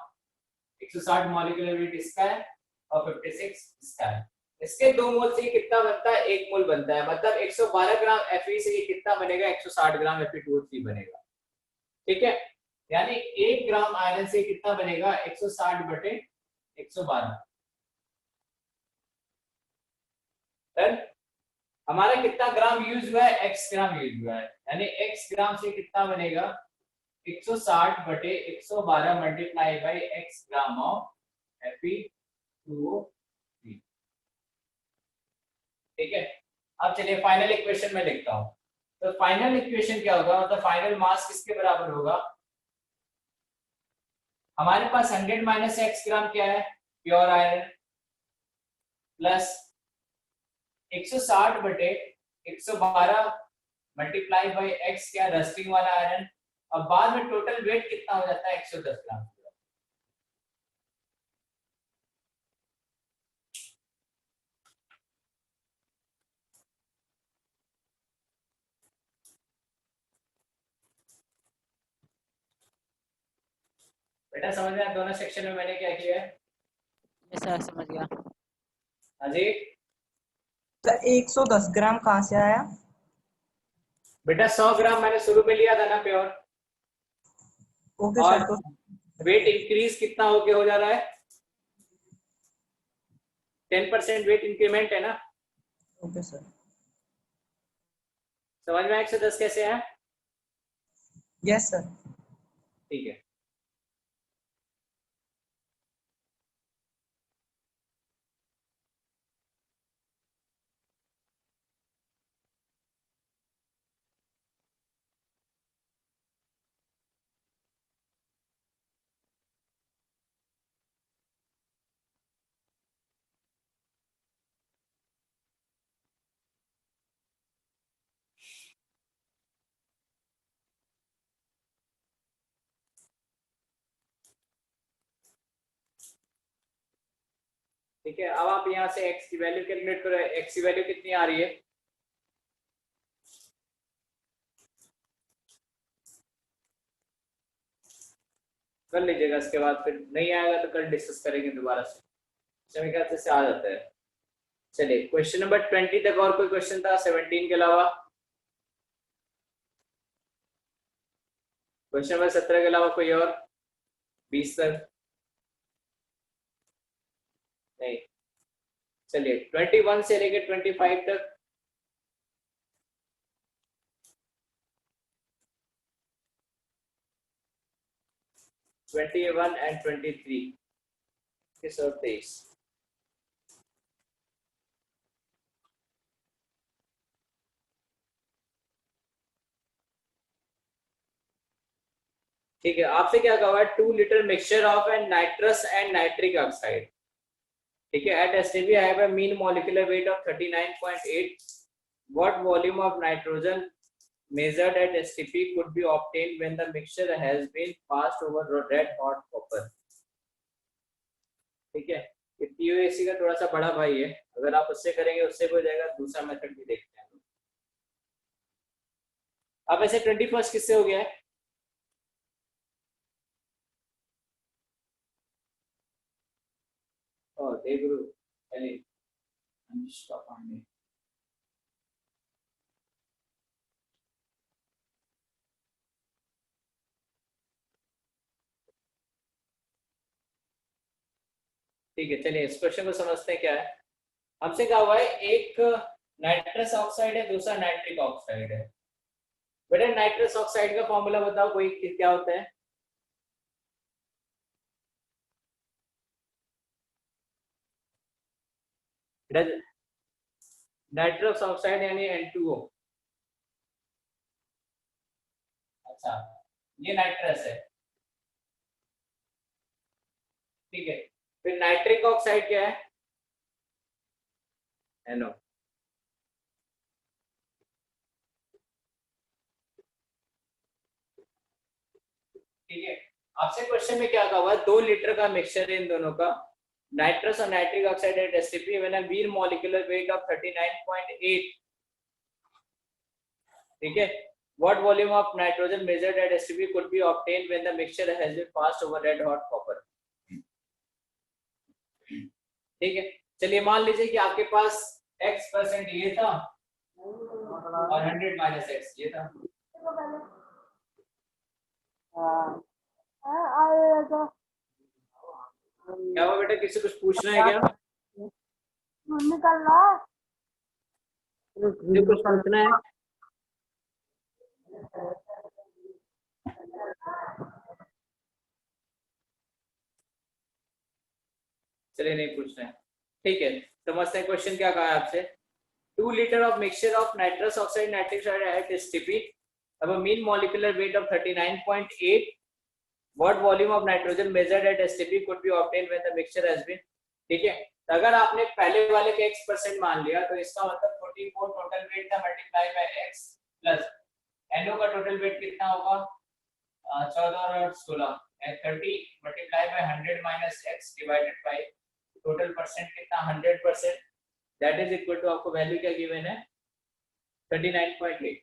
160 मॉलिक्यूलर वेट इसका है और 56 इसका है। इसके 2 मोल से कितना बनता है, 1 मोल बनता है, मतलब 112 ग्राम Fe से ये कितना बनेगा, 160 ग्राम Fe2O3 बनेगा। ठीक है, यानी 1 ग्राम आयरन से कितना बनेगा, 160 बटे 112। हमारा कितना ग्राम यूज हुआ है, x ग्राम यूज हुआ है, यानी x ग्राम से कितना बनेगा, 160 बटे 112 multiply by x gram of Fe2O3। ठीक है, अब चलिए फाइनल इक्वेशन में लिखता हूं, तो फाइनल इक्वेशन क्या होगा, मतलब फाइनल मास किसके बराबर होगा, हमारे पास 100 माइनस x ग्राम क्या है, प्योर आयरन, प्लस 160 बटे 112 मल्टीप्लाई बाई x क्या, रस्टिंग वाला आयरन, और बाद में टोटल वेट कितना हो जाता है 110 ग्राम। बेटा समझ में आया दोनों सेक्शन में मैंने क्या किया है, सर समझ गया। हाँ जी, तो 110 ग्राम कहाँ से आया, बेटा 100 ग्राम मैंने शुरू में लिया था ना प्योर, ओके और सर, तो वेट इंक्रीज कितना होके हो जा रहा है, 10% वेट इंक्रीमेंट है ना। ओके सर, समझ में 110 कैसे है, यस सर। ठीक है। ठीक है, अब आप यहाँ से x की वैल्यू कैलकुलेट करो, x की वैल्यू कितनी आ रही है? कर लीजिएगा, इसके बाद फिर नहीं आएगा तो कल डिस्कस करेंगे दोबारा से, मेरे ख्याल से आ जाता है। चलिए क्वेश्चन नंबर 20 तक और कोई क्वेश्चन था 17 के अलावा? क्वेश्चन नंबर 17 के अलावा कोई और? 20 तक नहीं। चलिए 21 से लेकर 25 तक। (21) and 23 किस और 23? ठीक है, आपसे क्या कहा है? 2 litre mixture of an nitrous and nitric oxide, ठीक है, at STP I have a mean molecular weight of 39.8. What volume of nitrogen measured at STP could be obtained when the mixture has been passed over red hot copper? ठीक है, ये POAC का थोड़ा सा बड़ा भाई है, अगर आप उससे करेंगे उससे हो जाएगा। दूसरा मेथड भी देखते हैं। अब ऐसे 21 किससे हो गया है? Oh, they grew. Ellie, I'm just stop on me. ठीक है, चलिए इस क्वेश्चन को समझते हैं क्या है। हमसे कहा हुआ है एक नाइट्रस ऑक्साइड है, दूसरा नाइट्रिक ऑक्साइड है। बेटा नाइट्रस ऑक्साइड का फॉर्मूला बताओ कोई, क्या होता है? नाइट्रस ऑक्साइड यानी N2O। अच्छा, ये नाइट्रस है, ठीक है। फिर नाइट्रिक ऑक्साइड क्या है? NO। ठीक है, आपसे क्वेश्चन में क्या कहा हुआ है? 2 लीटर का मिक्सचर है इन दोनों का, नाइट्रस और nitric oxide at STP when a mean molecular weight of 39.8, ठीक है। What volume of nitrogen measured at STP could be obtained when the mixture has been passed over red hot copper? ठीक है, चलिए मान लीजिए कि आपके पास x% ये था और 100 - x ये था। क्या हुआ बेटा, किसी कुछ पूछना है क्या? मुझे कुछ पूछना है? चलिए नहीं पूछना है, ठीक है। समझते हैं क्वेश्चन क्या कहा है आपसे। 2 litre of mixture of nitrous oxide nitric oxide at STP have a mean molecular weight of 39.8. What volume of nitrogen measured at STP could be obtained when the mixture has been, ठीक है। तो अगर आपने पहले वाले का x% मान लिया तो इसका मतलब 44 टोटल वेट था multiply by x plus NO का टोटल वेट कितना होगा? 14 और 16 30 multiply by 100 - x divided by total percent कितना? 100%। दैट इज इक्वल टू, आपको वैल्यू क्या गिवन है? 39.8।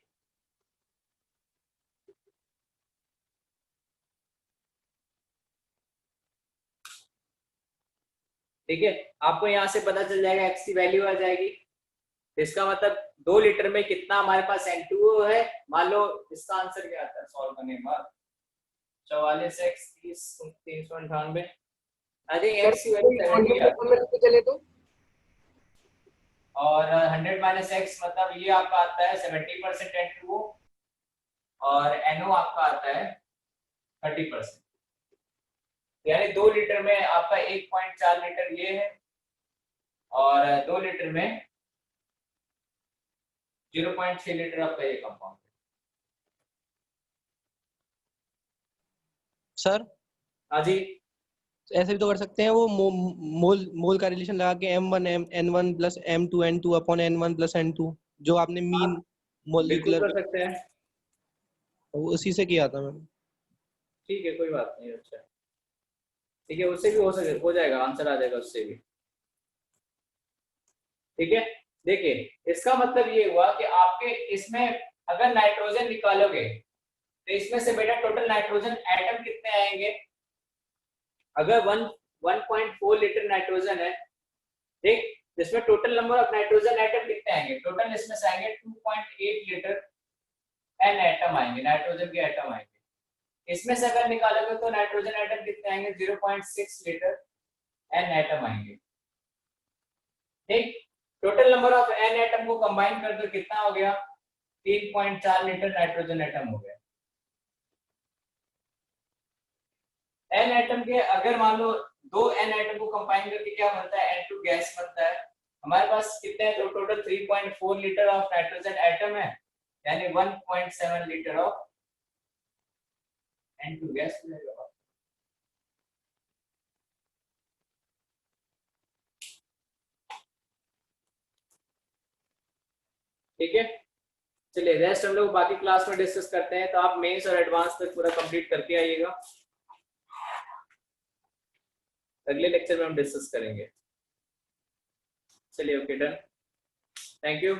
ठीक है, आपको यहाँ से पता चल जाएगा x की वैल्यू आ जाएगी। इसका मतलब 2 लीटर में कितना हमारे पास N2O है। मान लो इसका आंसर क्या आता है सॉल्व करने के बाद? 44x 30 398। आई थिंक x की वैल्यू चले तो, और 100 - x मतलब ये आपका आता है 70% N2O और NO आपका आता है 30%। यानी 2 लीटर में आपका 1.4 लीटर ये है और 2 लीटर में 0.6 लीटर आपका ये कंपाउंड। सर हाँ जी, ऐसे भी तो कर सकते हैं, वो मोल का रिलेशन लगा के M1 N1 plus M2 N2 upon N1 plus N2, जो आपने मीन बिल्कुल मॉलिक्यूलर, कर सकते हैं। उसी से किया था मैंने। ठीक है, कोई बात नहीं। अच्छा ठीक है, उससे भी हो जाएगा, आंसर आ जाएगा उससे भी। ठीक है, देखिए इसका मतलब ये हुआ कि आपके इसमें अगर नाइट्रोजन निकालोगे तो इसमें से बेटा टोटल नाइट्रोजन एटम कितने आएंगे? अगर 1.4 लीटर नाइट्रोजन है, ठीक, जिसमें total number of nitrogen atom कितने आएंगे? टोटल इसमें से आएंगे 2.8 लीटर एन एटम आएंगे, नाइट्रोजन के एटम आएंगे। इसमें से अगर निकालोगे तो नाइट्रोजन एटम कितने आएंगे? 0.6 लीटर एन एटम आएंगे। ठीक, total number of an atom को कंबाइन कर दो, कितना हो गया? 3.4 लीटर नाइट्रोजन एटम हो गया। एन एटम के अगर मान लो दो एन एटम को कंबाइन करके क्या बनता है? N2 गैस बनता है। हमारे पास कितने हैं? तो total 3.4 litre of nitrogen atom है, यानी 1.7 लीटर ऑफ N2 गैस मिलेगा। ठीक है, चलिए रेस्ट हम लोग बाकी क्लास में डिस्कस करते हैं। तो आप मेंस और एडवांस तक पूरा कंप्लीट करके आइएगा, अगले लेक्चर में हम डिस्कस करेंगे। चलिए, okay, done, thank you.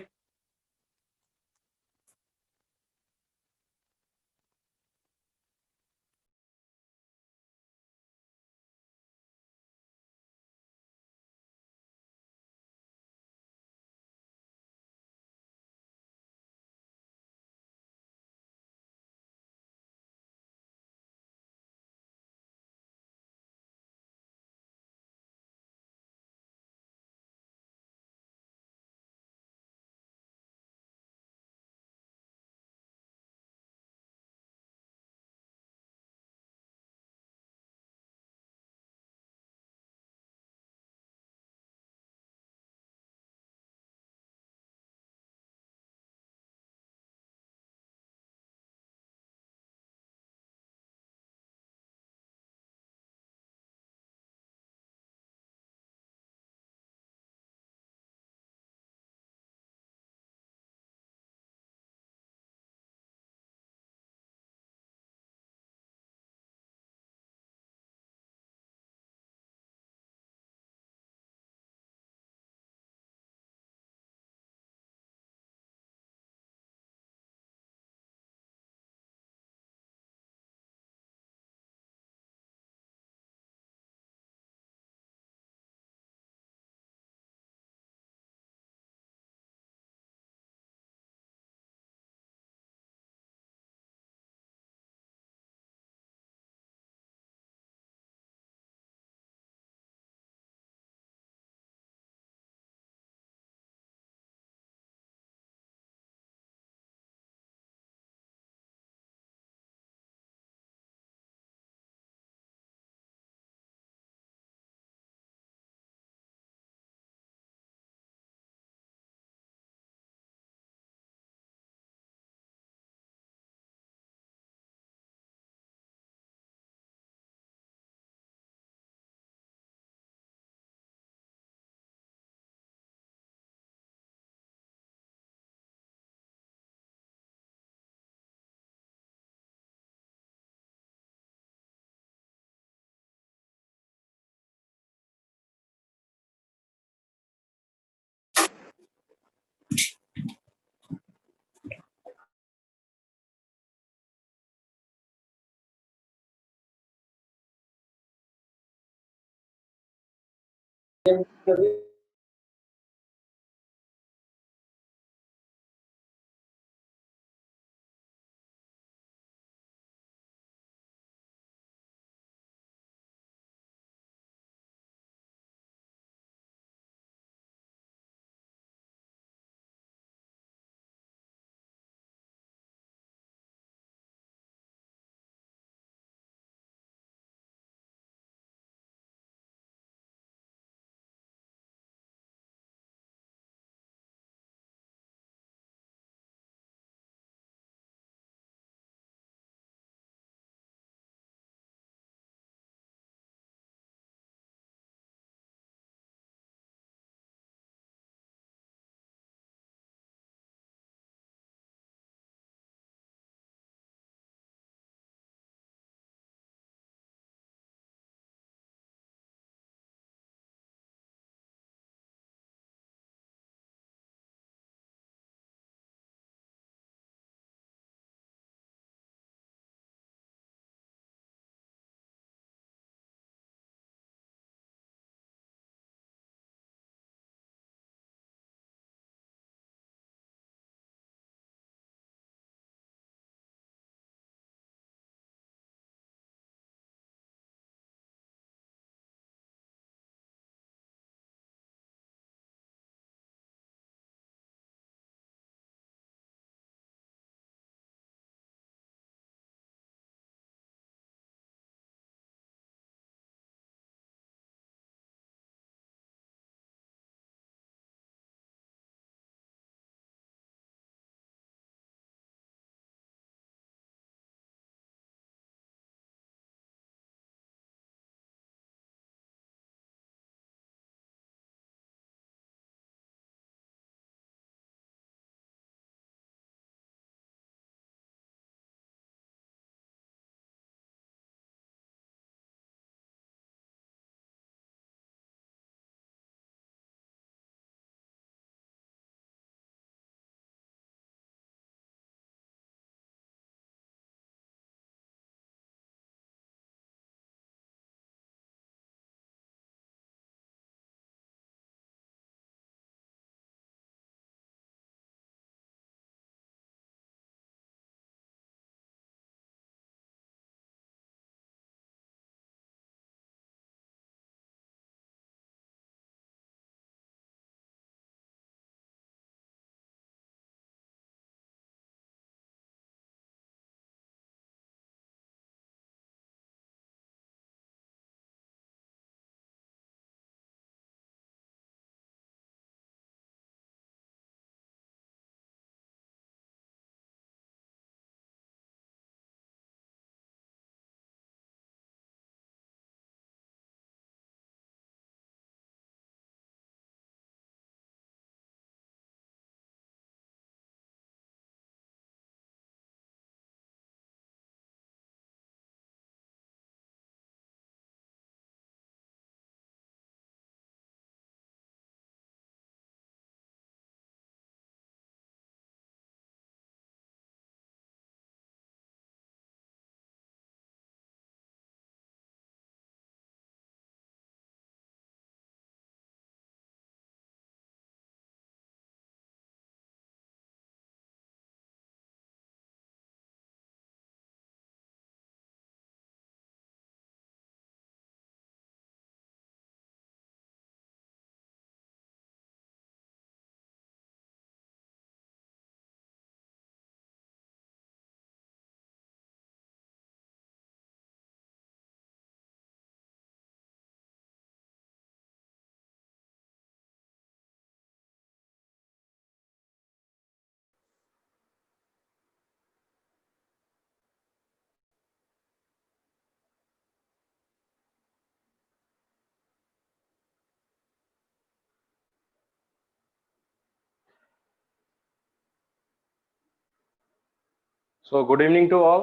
So good evening to all.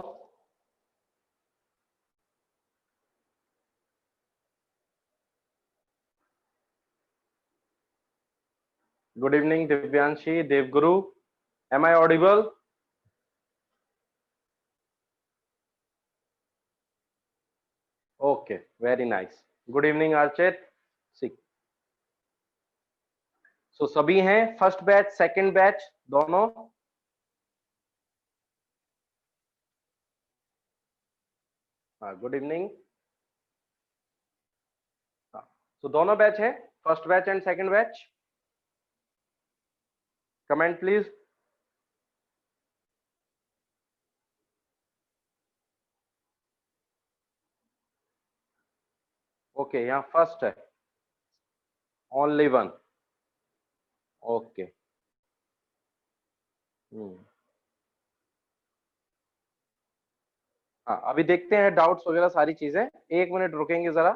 Good evening, Divyanshi, Devguru. Am I audible? Okay, very nice. Good evening, Archit. See. So सभी हैं फर्स्ट बैच सेकंड बैच दोनों? हाँ, गुड इवनिंग। हाँ, तो दोनों batch है, first batch and second batch. Comment please. Okay, यहाँ first है, ओनली वन। ओके। हाँ, अभी देखते हैं डाउट्स वगैरह सारी चीजें। 1 मिनट रुकेंगे जरा।